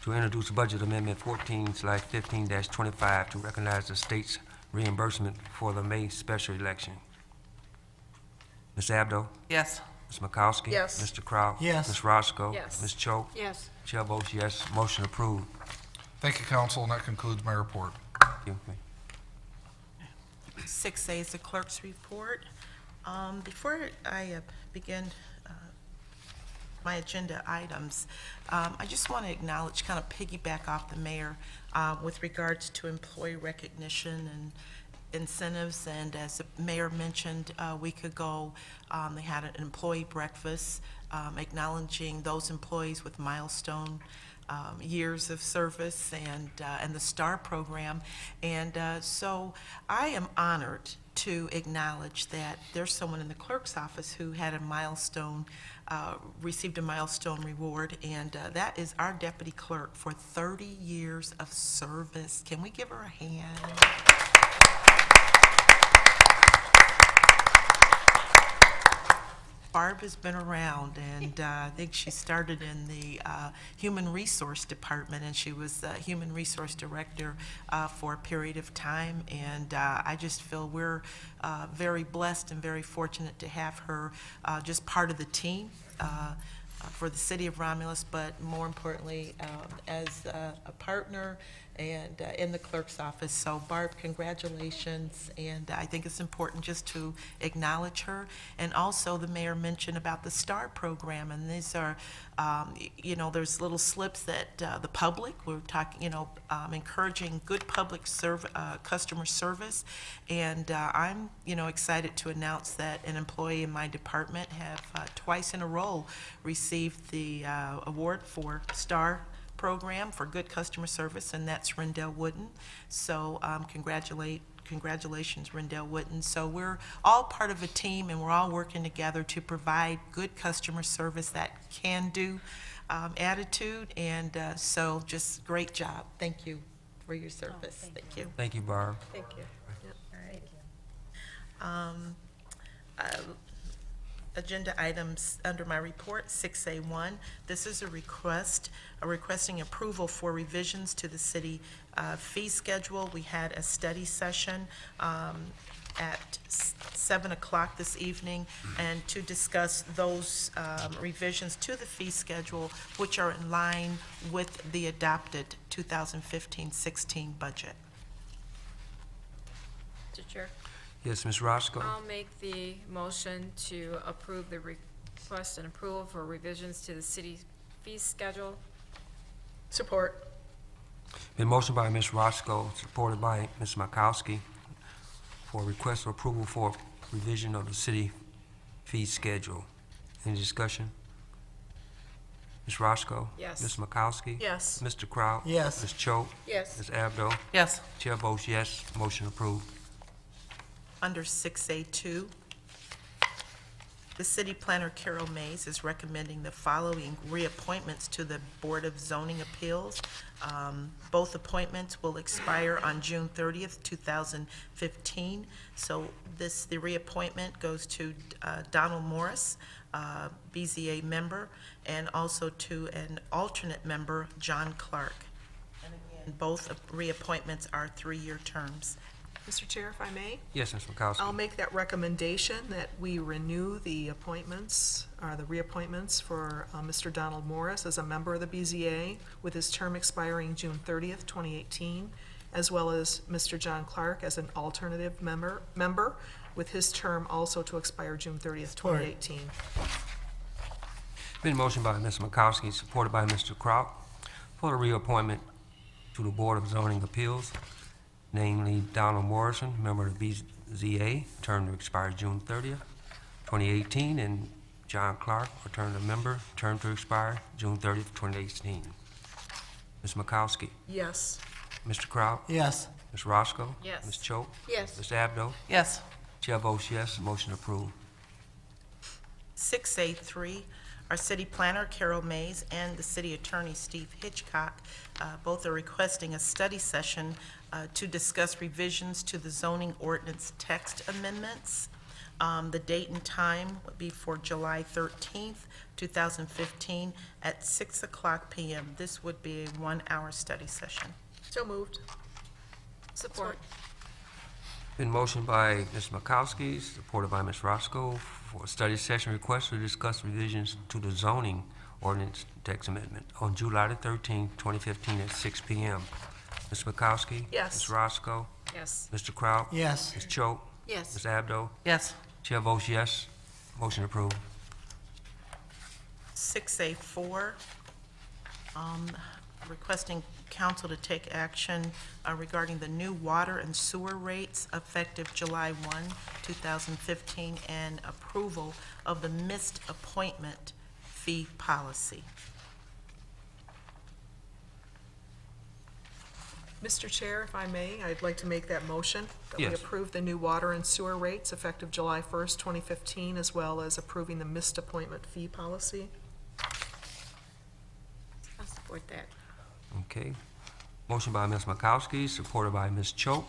to introduce budget amendment 14/15-25 to recognize the state's reimbursement for the May special election. Ms. Abdo? Yes. Ms. Makowski? Yes. Mr. Kraut? Yes. Ms. Roscoe? Yes. Ms. Choate? Yes. Chair votes yes, motion approved. Thank you, Council, and that concludes my report. Thank you. 6A is the clerk's report. Before I begin my agenda items, I just want to acknowledge, kind of piggyback off the mayor with regards to employee recognition and incentives. And as the mayor mentioned a week ago, they had an employee breakfast acknowledging those employees with milestone years of service and the STAR program. And so I am honored to acknowledge that there's someone in the clerk's office who had a milestone, received a milestone reward, and that is our deputy clerk for 30 years of service. Can we give her a hand? Barb has been around, and I think she started in the Human Resource Department, and she was the Human Resource Director for a period of time. And I just feel we're very blessed and very fortunate to have her just part of the team for the city of Romulus, but more importantly, as a partner and in the clerk's office. So Barb, congratulations, and I think it's important just to acknowledge her. And also, the mayor mentioned about the STAR program, and these are, there's little slips that the public, we're talking, encouraging good public customer service. And I'm, excited to announce that an employee in my department have twice in a row received the award for STAR program for good customer service, and that's Rendell Wooden. So congratulations, Rendell Wooden. So we're all part of a team, and we're all working together to provide good customer service, that can-do attitude, and so just great job. Thank you for your service. Thank you. Thank you, Barb. Thank you. agenda items under my report, 6A1. This is requesting approval for revisions to the city fee schedule. We had a study session at 7 o'clock this evening, and to discuss those revisions to the fee schedule, which are in line with the adopted 2015-16 budget. Mr. Chair, Yes, Ms. Roscoe? I'll make the motion to approve the request and approval for revisions to the city fee schedule. Support. Been motion by Ms. Roscoe, supported by Ms. Makowski, for request for approval for revision of the city fee schedule. Any discussion? Ms. Roscoe? Yes. Ms. Makowski? Yes. Mr. Kraut? Yes. Ms. Choate? Yes. Ms. Abdo? Yes. Chair votes yes, motion approved. Under 6A2, the city planner, Carol Mays, is recommending the following reappointments to the Board of Zoning Appeals. Both appointments will expire on June 30th, 2015. So the reappointment goes to Donald Morris, BZA member, and also to an alternate member, John Clark. And again, both reappointments are 3-year terms. Mr. Chair, if I may, Yes, Ms. Makowski? I'll make that recommendation that we renew the appointments, or the reappointments for Mr. Donald Morris as a member of the BZA with his term expiring June 30th, 2018, as well as Mr. John Clark as an alternative member with his term also to expire June 30th, 2018. Been motion by Ms. Makowski, supported by Mr. Kraut, for the reappointment to the Board of Zoning Appeals, namely Donald Morrison, member of the BZA, term to expire June 30th, 2018, and John Clark, alternative member, term to expire June 30th, 2018. Ms. Makowski? Yes. Mr. Kraut? Yes. Ms. Roscoe? Yes. Ms. Choate? Yes. Ms. Abdo? Yes. Chair votes yes, motion approved. 6A3, our city planner, Carol Mays, and the city attorney, Steve Hitchcock, both are requesting a study session to discuss revisions to the zoning ordinance text amendments. The date and time would be for July 13th, 2015, at 6 o'clock p.m. This would be a 1-hour study session. So moved. Support. Been motion by Ms. Makowski, supported by Ms. Roscoe, for a study session request to discuss revisions to the zoning ordinance text amendment on July the 13th, 2015, at 6 p.m. Ms. Makowski? Yes. Ms. Roscoe? Yes. Mr. Kraut? Yes. Ms. Choate? Yes. Ms. Abdo? Yes. Chair votes yes, motion approved. 6A4, requesting council to take action regarding the new water and sewer rates effective July 1, 2015, and approval of the missed appointment fee policy. Mr. Chair, if I may, I'd like to make that motion that we Yes. approve the new water and sewer rates effective July 1st, 2015, as well as approving the missed appointment fee policy. I'll support that. Okay. Motion by Ms. Makowski, supported by Ms. Choate,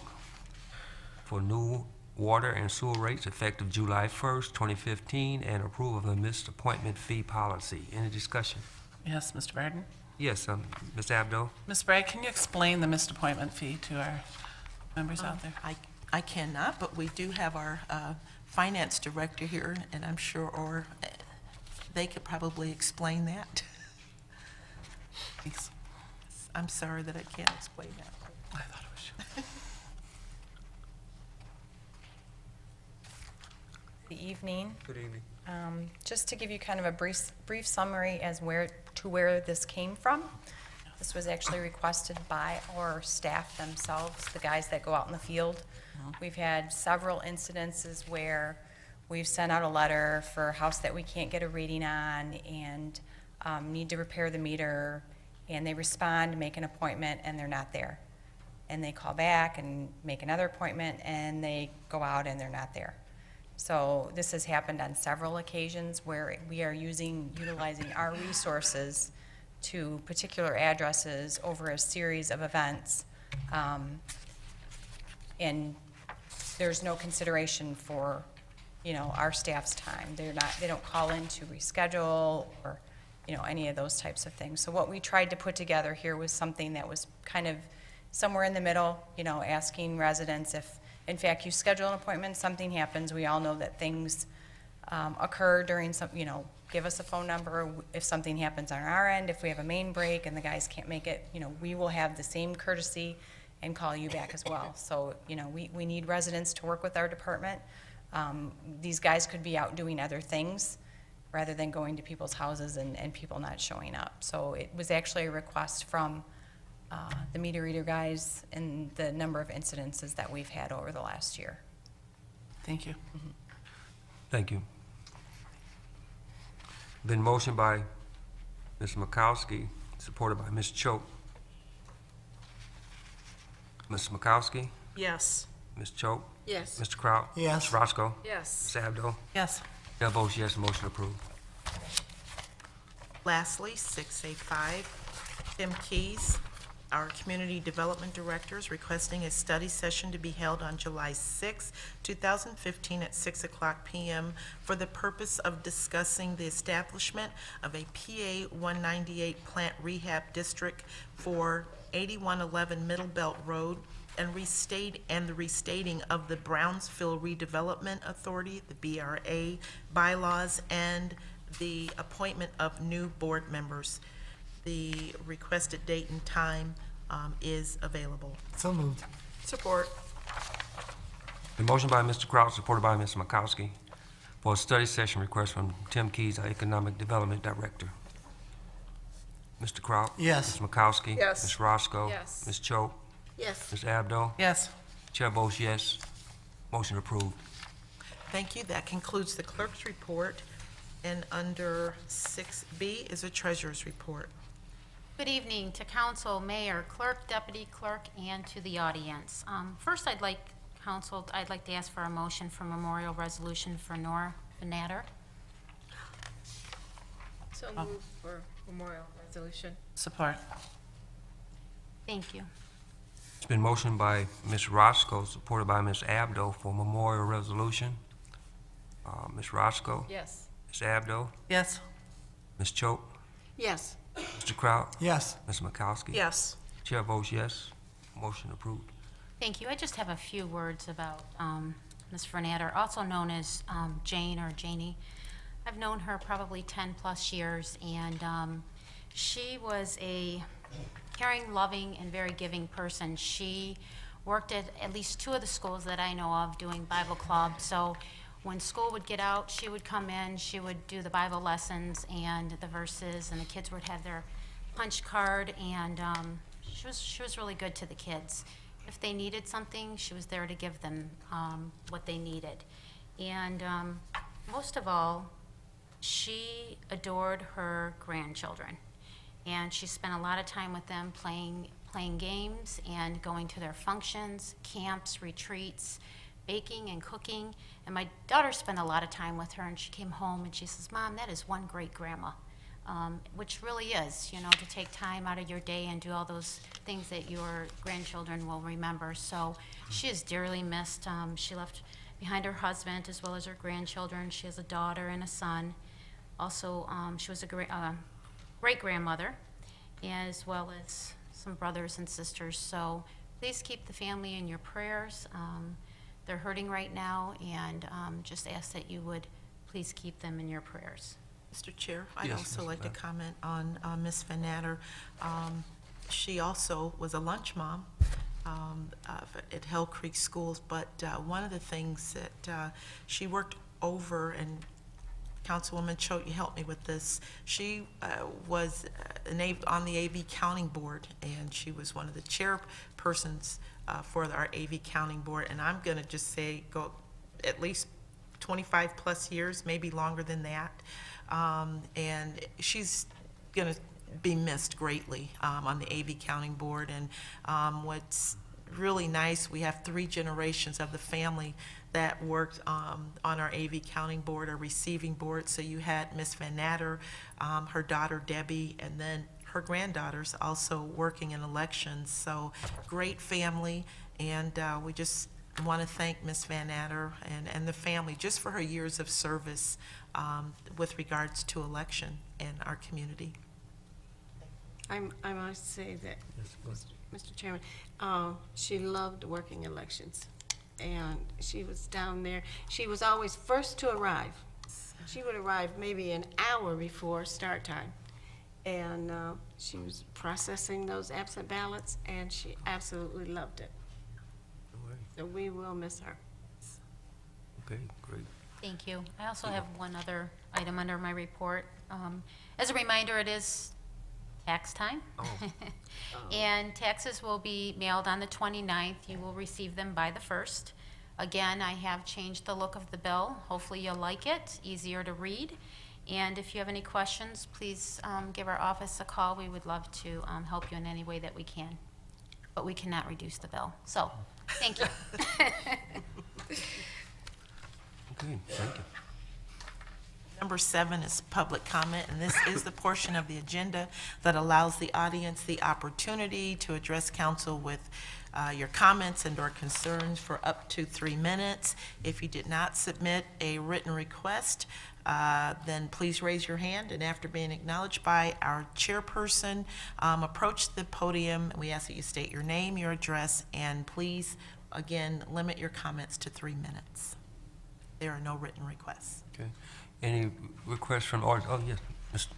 for new water and sewer rates effective July 1st, 2015, and approval of the missed appointment fee policy. Any discussion? Yes, Mr. Barden? Yes, Ms. Abdo? Ms. Bragg, can you explain the missed appointment fee to our members out there? I cannot, but we do have our finance director here, and I'm sure they could probably explain that. Thanks. I'm sorry that I can't explain that. I thought it was you. Good evening. Good evening. Just to give you kind of a brief summary as to where this came from. This was actually requested by our staff themselves, the guys that go out in the field. We've had several incidences where we've sent out a letter for a house that we can't get a reading on and need to repair the meter, and they respond, make an appointment, and they're not there. And they call back and make another appointment, and they go out and they're not there. So this has happened on several occasions where we are utilizing our resources to particular addresses over a series of events. And there's no consideration for, our staff's time. They don't call in to reschedule or, any of those types of things. So what we tried to put together here was something that was kind of somewhere in the middle, asking residents if, in fact, you schedule an appointment, something happens, we all know that things occur during some, give us a phone number if something happens on our end, if we have a main break and the guys can't make it, we will have the same courtesy and call you back as well. So, we need residents to work with our department. These guys could be out doing other things rather than going to people's houses and people not showing up. So it was actually a request from the meter reader guys and the number of incidences that we've had over the last year. Thank you. Thank you. Been motioned by Ms. Makowski, supported by Ms. Choate. Ms. Makowski, Yes. Ms. Choate, Yes. Mr. Kraut. Yes. Ms. Roscoe. Yes. Ms. Abdo. Yes. Chair votes yes, motion approved. Lastly, 6A5, Tim Keys, our Community Development Director, is requesting a study session to be held on July 6, 2015 at 6:00 p.m. for the purpose of discussing the establishment of a PA 198 plant rehab district for 8111 Middle Belt Road and the restating of the Brownsville Redevelopment Authority, the BRA, bylaws, and the appointment of new board members. The requested date and time is available. So moved. Support. The motion by Mr. Kraut, supported by Ms. Makowski, for a study session request from Tim Keys, our Economic Development Director. Mr. Kraut? Yes. Ms. Makowski? Yes. Ms. Roscoe? Yes. Ms. Choate? Yes. Ms. Abdo? Yes. Chair votes yes, motion approved. Thank you. That concludes the clerk's report. And under 6B is a treasurer's report. Good evening to council, mayor, clerk, deputy clerk, and to the audience. First, I'd like to ask for a motion for memorial resolution for Nora Benatter. So move for memorial resolution. Support. Thank you. It's been motioned by Ms. Roscoe, supported by Ms. Abdo for memorial resolution. Ms. Roscoe? Yes. Ms. Abdo? Yes. Ms. Choate? Yes. Mr. Kraut? Yes. Ms. Makowski? Yes. Chair votes yes, motion approved. Thank you. I just have a few words about Ms. Fernatter, also known as Jane or Janie. I've known her probably 10-plus years, and she was a caring, loving, and very giving person. She worked at least 2 of the schools that I know of doing Bible club, so when school would get out, she would come in, she would do the Bible lessons and the verses, and the kids would have their punch card, and she was really good to the kids. If they needed something, she was there to give them what they needed. And most of all, she adored her grandchildren, and she spent a lot of time with them playing games and going to their functions, camps, retreats, baking and cooking. And my daughter spent a lot of time with her, and she came home and she says, "Mom, that is one great grandma," which really is, to take time out of your day and do all those things that your grandchildren will remember. So she is dearly missed. She left behind her husband as well as her grandchildren. She has a daughter and a son. Also, she was a great-grandmother, as well as some brothers and sisters. So please keep the family in your prayers. They're hurting right now, and just ask that you would please keep them in your prayers. Mr. Chair, I'd Yes, also Ms. like to Beck. comment on Ms. Fernatter. She also was a lunch mom at Hell Creek Schools, but one of the things that she worked over, and Councilwoman Choate, you helped me with this, she was on the AV Counting Board, and she was one of the chairpersons for our AV Counting Board, and I'm going to just say go at least 25-plus years, maybe longer than that. And she's going to be missed greatly on the AV Counting Board. And what's really nice, we have 3 generations of the family that worked on our AV Counting Board, our receiving board. So you had Miss Van Natter, her daughter Debbie, and then her granddaughters also working in elections. So great family, and we just want to thank Ms. Van Adder and the family just for her years of service with regards to election in our community. I must say that, Mr. Chairman, she loved working elections. And she was down there. She was always first to arrive. She would arrive maybe an hour before start time. And she was processing those absent ballots, and she absolutely loved it. So we will miss her. Okay, great. Thank you. I also have one other item under my report. As a reminder, it is tax time. And taxes will be mailed on the 29th. You will receive them by the 1st. Again, I have changed the look of the bill. Hopefully you'll like it, easier to read. And if you have any questions, please give our office a call. We would love to help you in any way that we can. But we cannot reduce the bill. So, thank you. Okay, thank you. Number 7 is public comment, and this is the portion of the agenda that allows the audience the opportunity to address council with your comments and/or concerns for up to 3 minutes. If you did not submit a written request, then please raise your hand, and after being acknowledged by our chairperson, approach the podium. We ask that you state your name, your address, and please, again, limit your comments to 3 minutes. There are no written requests. Okay. Any requests from, oh, yes,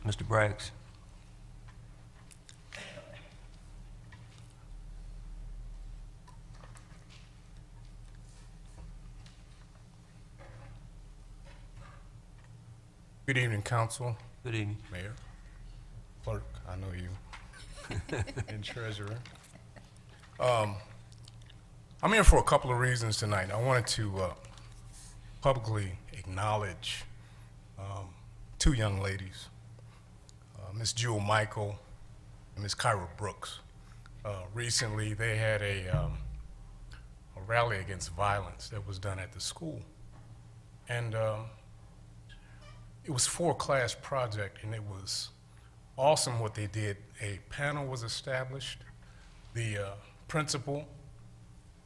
Mr. Braggs. Good evening, council, Good evening. mayor, clerk, I know you, and treasurer. I'm here for a couple of reasons tonight. I wanted to publicly acknowledge 2 young ladies, Miss Jewel Michael and Miss Kyra Brooks. Recently, they had a rally against violence that was done at the school. And it was for a class project, and it was awesome what they did. A panel was established. The principal,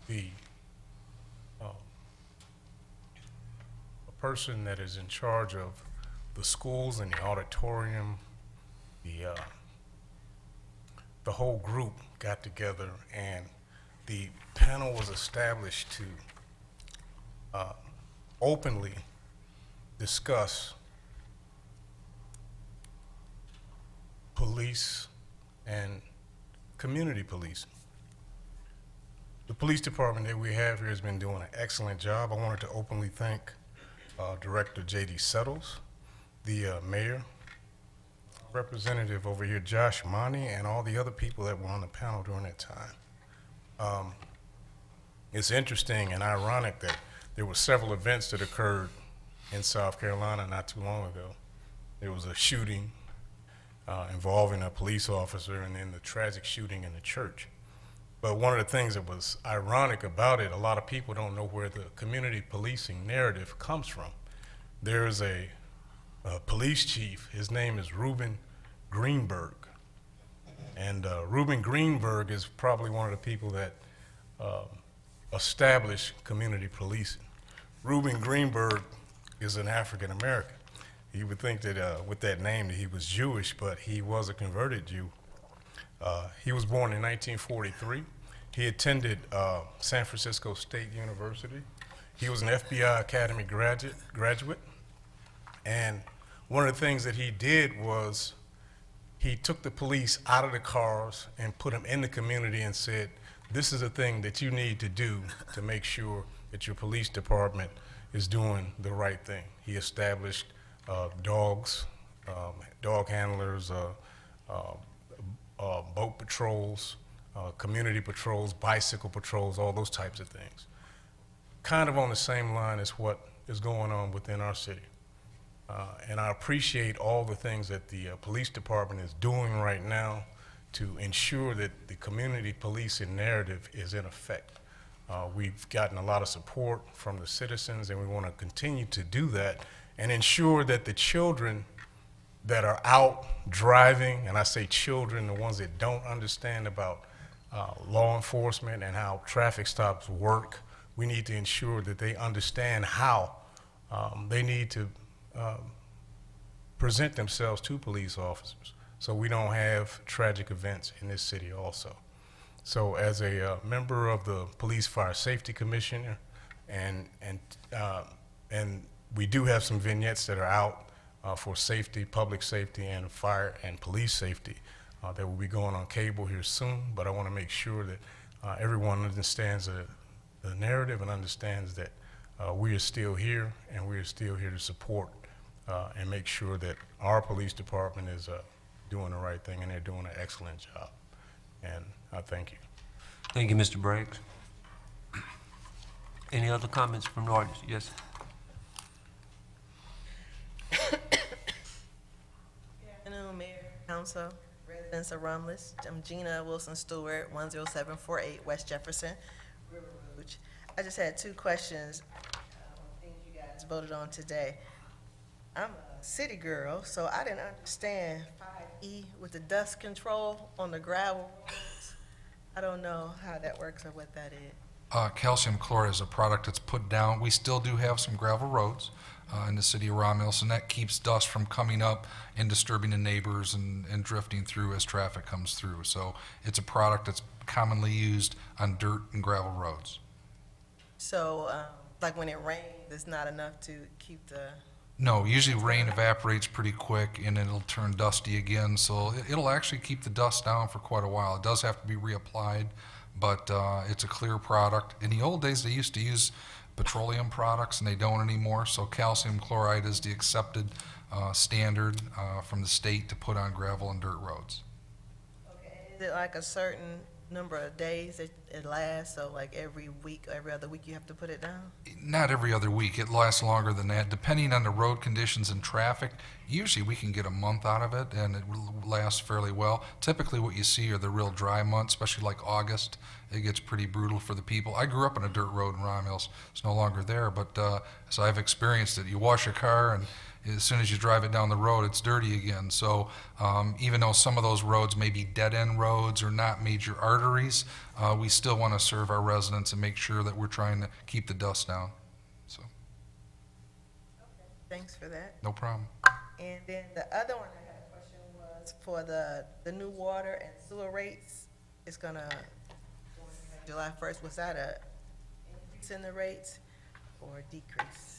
the a person that is in charge of the schools and the auditorium, the whole group got together, and the panel was established to openly discuss police and community policing. The police department that we have here has been doing an excellent job. I wanted to openly thank Director J.D. Settles, the mayor, representative over here, Josh Monty, and all the other people that were on the panel during that time. It's interesting and ironic that there were several events that occurred in South Carolina not too long ago. There was a shooting involving a police officer, and then the tragic shooting in the church. But one of the things that was ironic about it, a lot of people don't know where the community policing narrative comes from. There's a police chief, his name is Reuben Greenberg. And Reuben Greenberg is probably one of the people that established community policing. Reuben Greenberg is an African American. You would think that with that name that he was Jewish, but he was a converted Jew. He was born in 1943. He attended San Francisco State University. He was an FBI Academy graduate. And one of the things that he did was he took the police out of the cars and put them in the community and said, this is a thing that you need to do to make sure that your police department is doing the right thing. He established dogs, dog handlers, boat patrols, community patrols, bicycle patrols, all those types of things. Kind of on the same line as what is going on within our city. And I appreciate all the things that the police department is doing right now to ensure that the community policing narrative is in effect. We've gotten a lot of support from the citizens, and we want to continue to do that and ensure that the children that are out driving, and I say children, the ones that don't understand about law enforcement and how traffic stops work, we need to ensure that they understand how they need to present themselves to police officers so we don't have tragic events in this city also. So as a member of the Police Fire Safety Commission, and we do have some vignettes that are out for safety, public safety, and fire and police safety that will be going on cable here soon, but I want to make sure that everyone understands the narrative and understands that we are still here, and we are still here to support and make sure that our police department is doing the right thing, and they're doing an excellent job. And I thank you. Thank you, Mr. Braggs. Any other comments from the audience? Yes. Good afternoon, Mayor, Council, residents of Romulus. I'm Gina Wilson Stewart, 10748 West Jefferson, River Rouge. I just had two questions on things you guys voted on today. I'm a city girl, so I didn't understand 5E with the dust control on the gravel roads. I don't know how that works or what that is. Calcium chloride is a product that's put down. We still do have some gravel roads in the city of Romulus, and that keeps dust from coming up and disturbing the neighbors and drifting through as traffic comes through. So it's a product that's commonly used on dirt and gravel roads. So, like when it rains, it's not enough to keep the... No, usually rain evaporates pretty quick and it'll turn dusty again, so it'll actually keep the dust down for quite a while. It does have to be reapplied, but it's a clear product. In the old days, they used to use petroleum products, and they don't anymore, so calcium chloride is the accepted standard from the state to put on gravel and dirt roads. Okay. Is it like a certain number of days that it lasts, so like every week, every other week you have to put it down? Not every other week. It lasts longer than that. Depending on the road conditions and traffic, usually we can get a month out of it, and it lasts fairly well. Typically what you see are the real dry months, especially like August. It gets pretty brutal for the people. I grew up on a dirt road in Romulus. It's no longer there, but so I've experienced it. You wash your car, and as soon as you drive it down the road, it's dirty again. So even though some of those roads may be dead-end roads or not major arteries, we still want to serve our residents and make sure that we're trying to keep the dust down. So, Thanks for that. no problem. And then the other one I had a question was for the new water and sewer rates. It's gonna go into July 1st. Was that a increase in the rates or a decrease?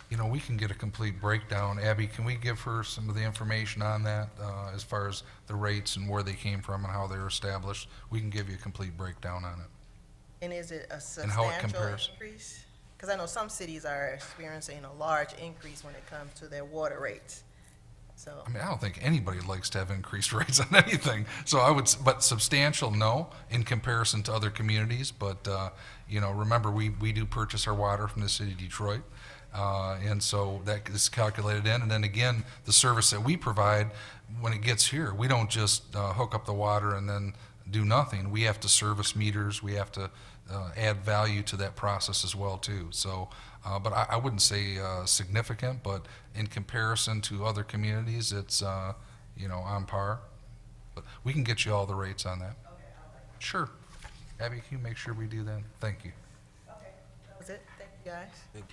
You know, we can get a complete breakdown. Abby, can we give her some of the information on that as far as the rates and where they came from and how they were established? We can give you a complete breakdown on it. And is it a And how it substantial compares. increase? Because I know some cities are experiencing a large increase when it comes to their water rates. So, I mean, I don't think anybody likes to have increased rates on anything. So I would, but substantial, no, in comparison to other communities. But, you know, remember, we do purchase our water from the city of Detroit. And so that is calculated in. And then again, the service that we provide, when it gets here, we don't just hook up the water and then do nothing. We have to service meters. We have to add value to that process as well, too. So, but I wouldn't say significant, but in comparison to other communities, it's, you know, on par. But we can get you all the rates on that. Sure. Abby, can you make sure we do that? Thank you. okay, that was it. Thank you, guys.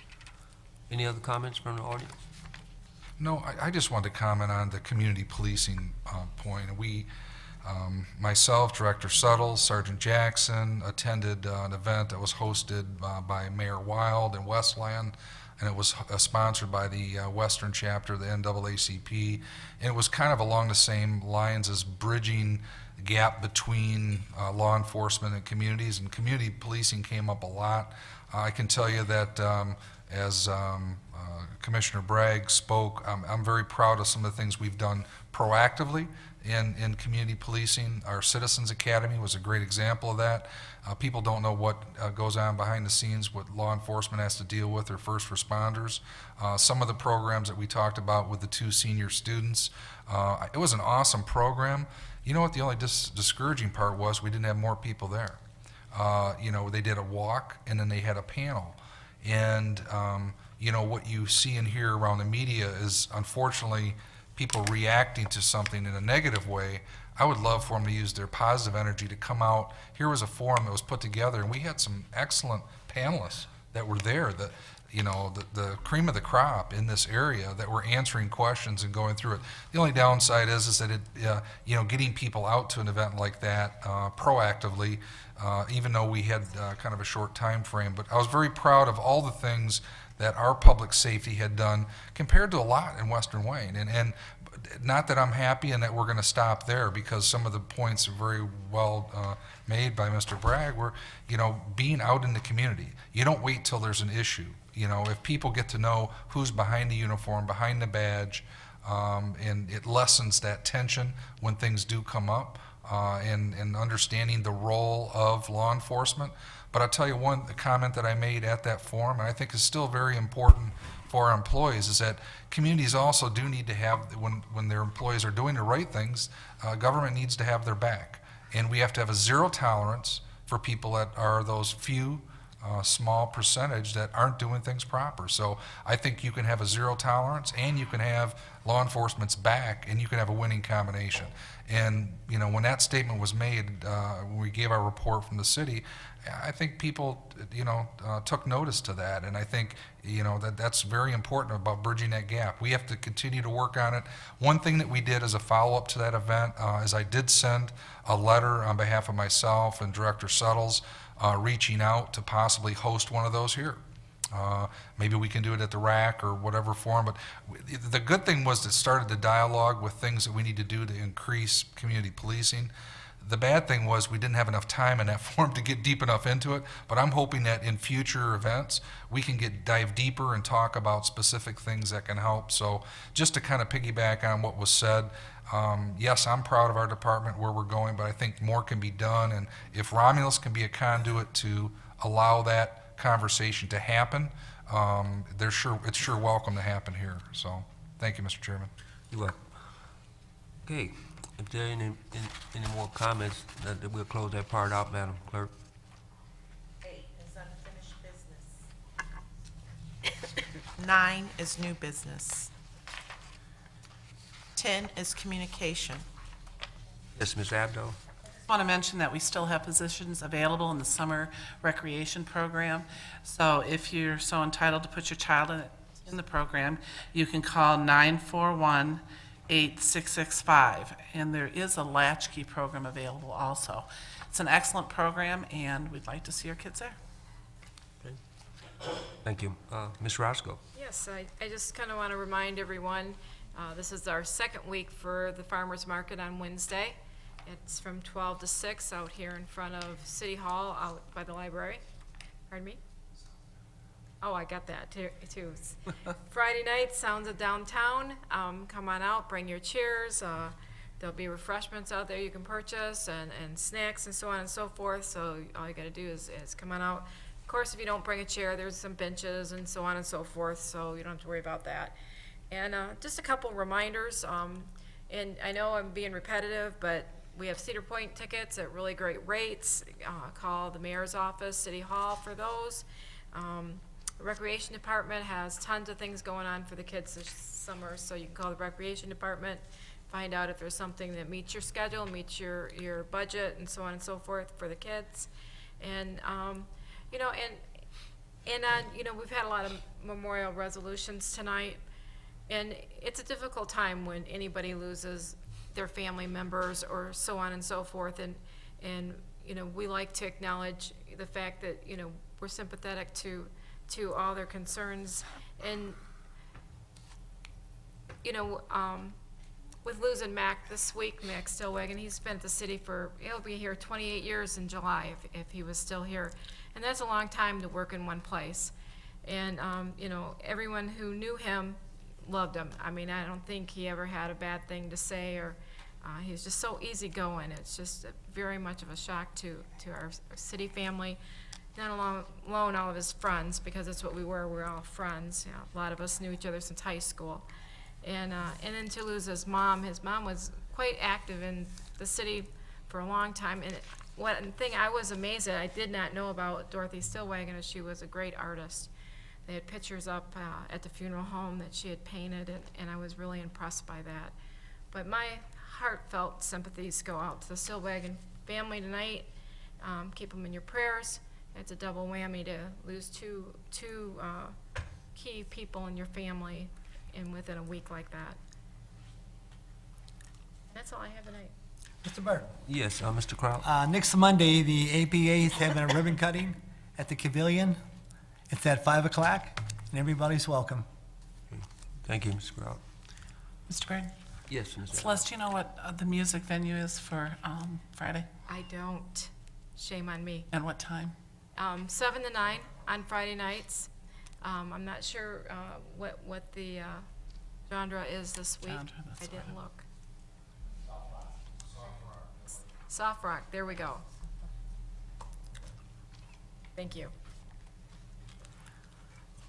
Any other comments from the audience? No, I just wanted to comment on the community policing point. We, myself, Director Suttles, Sergeant Jackson, attended an event that was hosted by Mayor Wild in Westland, and it was sponsored by the Western chapter of the NAACP. And it was kind of along the same lines as bridging the gap between law enforcement and communities, and community policing came up a lot. I can tell you that as Commissioner Bragg spoke, I'm very proud of some of the things we've done proactively in community policing. Our Citizens Academy was a great example of that. People don't know what goes on behind the scenes, what law enforcement has to deal with, or first responders. Some of the programs that we talked about with the 2 senior students, it was an awesome program. You know what the only discouraging part was? We didn't have more people there. You know, they did a walk, and then they had a panel. And, you know, what you see and hear around the media is, unfortunately, people reacting to something in a negative way. I would love for them to use their positive energy to come out. Here was a forum that was put together, and we had some excellent panelists that were there, that, you know, the cream of the crop in this area that were answering questions and going through it. The only downside is that it, you know, getting people out to an event like that proactively, even though we had kind of a short time frame. But I was very proud of all the things that our public safety had done compared to a lot in Western Wayne. And not that I'm happy and that we're going to stop there, because some of the points are very well made by Mr. Bragg were, you know, being out in the community. You don't wait till there's an issue. You know, if people get to know who's behind the uniform, behind the badge, and it lessens that tension when things do come up, and understanding the role of law enforcement. But I'll tell you one comment that I made at that forum, and I think is still very important for our employees, is that communities also do need to have, when their employees are doing the right things, government needs to have their back. And we have to have a zero tolerance for people that are those few small percentage that aren't doing things proper. So I think you can have a zero tolerance, and you can have law enforcement's back, and you can have a winning combination. And, you know, when that statement was made, when we gave our report from the city, I think people, you know, took notice to that. And I think, you know, that's very important about bridging that gap. We have to continue to work on it. One thing that we did as a follow-up to that event is I did send a letter on behalf of myself and Director Suttles, reaching out to possibly host one of those here. Maybe we can do it at the RAC or whatever form, but the good thing was it started the dialogue with things that we need to do to increase community policing. The bad thing was we didn't have enough time in that forum to get deep enough into it, but I'm hoping that in future events we can dive deeper and talk about specific things that can help. So just to kind of piggyback on what was said, yes, I'm proud of our department, where we're going, but I think more can be done. And if Romulus can be a conduit to allow that conversation to happen, it's sure welcome to happen here. So thank you, Mr. Chairman. You're welcome. Okay, if there are any more comments, we'll close that part out, Madam Clerk. 8 is unfinished business. 9 is new business. 10 is communication. Yes, Ms. Abdo? I want to mention that we still have positions available in the summer recreation program. So if you're so entitled to put your child in the program, you can call 941-8665. And there is a latchkey program available also. It's an excellent program, and we'd like to see our kids there. Thank you. Ms. Roscoe? Yes, I just kind of want to remind everyone, this is our second week for the farmer's market on Wednesday. It's from 12 to 6 out here in front of City Hall, out by the library. Pardon me? Oh, I got that too. Friday night, Sounds of Downtown. Come on out, bring your chairs. There'll be refreshments out there you can purchase, and snacks and so on and so forth. So all you gotta do is come on out. Of course, if you don't bring a chair, there's some benches and so on and so forth, so you don't have to worry about that. And just a couple reminders, and I know I'm being repetitive, but we have Cedar Point tickets at really great rates. Call the mayor's office, City Hall for those. The Recreation Department has tons of things going on for the kids this summer, so you can call the Recreation Department, find out if there's something that meets your schedule, meets your budget, and so on and so forth for the kids. And, you know, you know, we've had a lot of memorial resolutions tonight, and it's a difficult time when anybody loses their family members or so on and so forth. And you know, we like to acknowledge the fact that, you know, we're sympathetic to all their concerns. And, you know, with losing Mac this week, Mac Stillwagon, he's been at the city he'll be here 28 years in July if he was still here. And that's a long time to work in one place. And, you know, everyone who knew him loved him. I mean, I don't think he ever had a bad thing to say, or he was just so easygoing. It's just very much of a shock to our city family, not alone all of his friends, because that's what we were. We were all friends. You know, a lot of us knew each other since high school. And then to lose his mom was quite active in the city for a long time. And one thing I was amazed at, I did not know about Dorothy Stillwagon, is she was a great artist. They had pictures up at the funeral home that she had painted, and I was really impressed by that. But my heartfelt sympathies go out to the Stillwagon family tonight. Keep them in your prayers. It's a double whammy to lose two key people in your family within a week like that. That's all I have tonight. Mr. Burt. Yes, Mr. Kraut? Next Monday, the APA is having a ribbon cutting at the Pavilion. It's at 5 o'clock, and everybody's welcome. Thank you, Mr. Kraut. Mr. Gordon? Yes, Ms. Celeste, do you know what the music venue is for Friday? I don't. Shame on me. And what time? 7 to 9 on Friday nights. I'm not sure what the genre is this week. Genre, I that's didn't look. Soft rock, there we go. Thank you.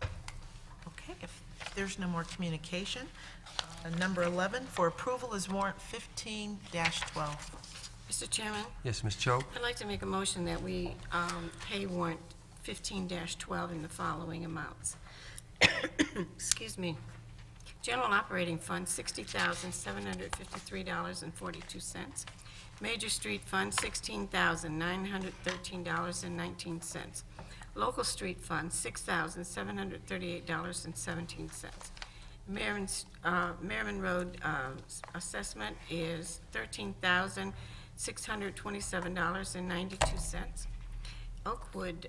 Okay, if there's no more communication, number 11 for approval is warrant 15-12. Mr. Chairman, Yes, Ms. Choate? I'd like to make a motion that we pay warrant 15-12 in the following amounts. Excuse me. General Operating Fund, $60,753.42. Major Street Fund, $16,913.19. Local Street Fund, $6,738.17. Merriman Road assessment is $13,627.92. Oakwood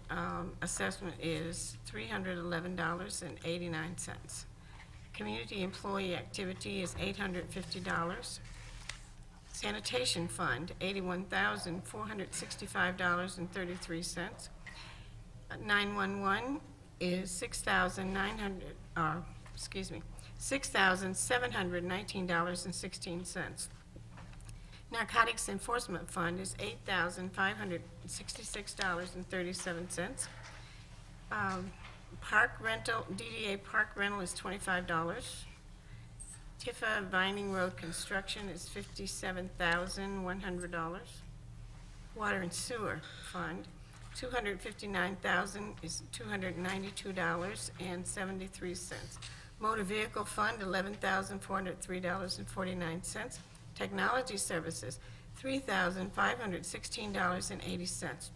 assessment is $311.89. Community employee activity is $850. Sanitation fund, $81,465.33. 911 is $6,719.16. Narcotics Enforcement Fund is $8,566.37. Park rental, DDA park rental is $25. Tifa Vining Road construction is $57,100. Water and Sewer Fund, $259,000 is $292.73. Motor Vehicle Fund, $11,403.49. Technology Services, $3,516.80.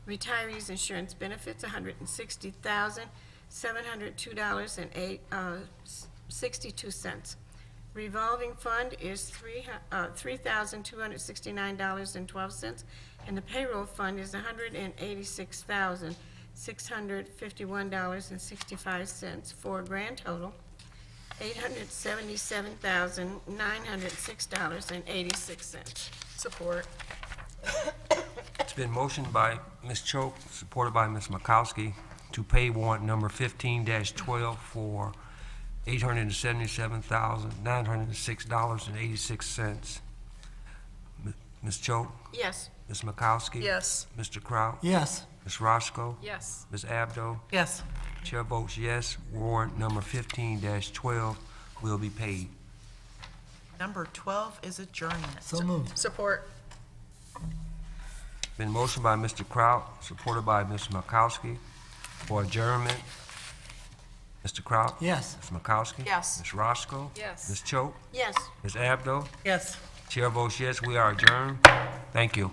Retirees Insurance Benefits, $160,702.62. Revolving Fund is $3,269.12, and the Payroll Fund is $186,651.65, for a grand total $877,906.86. Support. It's been motioned by Ms. Choate, supported by Ms. Makowski, to pay warrant number 15-12 for $877,906.86. Ms. Choate? Yes. Ms. Makowski? Yes. Mr. Kraut? Yes. Ms. Roscoe? Yes. Ms. Abdo? Yes. Chair votes yes. Warrant number 15-12 will be paid. Number 12 is adjournment. So moved. Support. Been motioned by Mr. Kraut, supported by Ms. Makowski, for adjournment. Mr. Kraut? Yes. Ms. Makowski? Yes. Ms. Roscoe? Yes. Ms. Choate? Yes. Ms. Abdo? Yes. Chair votes yes, we are adjourned. Thank you.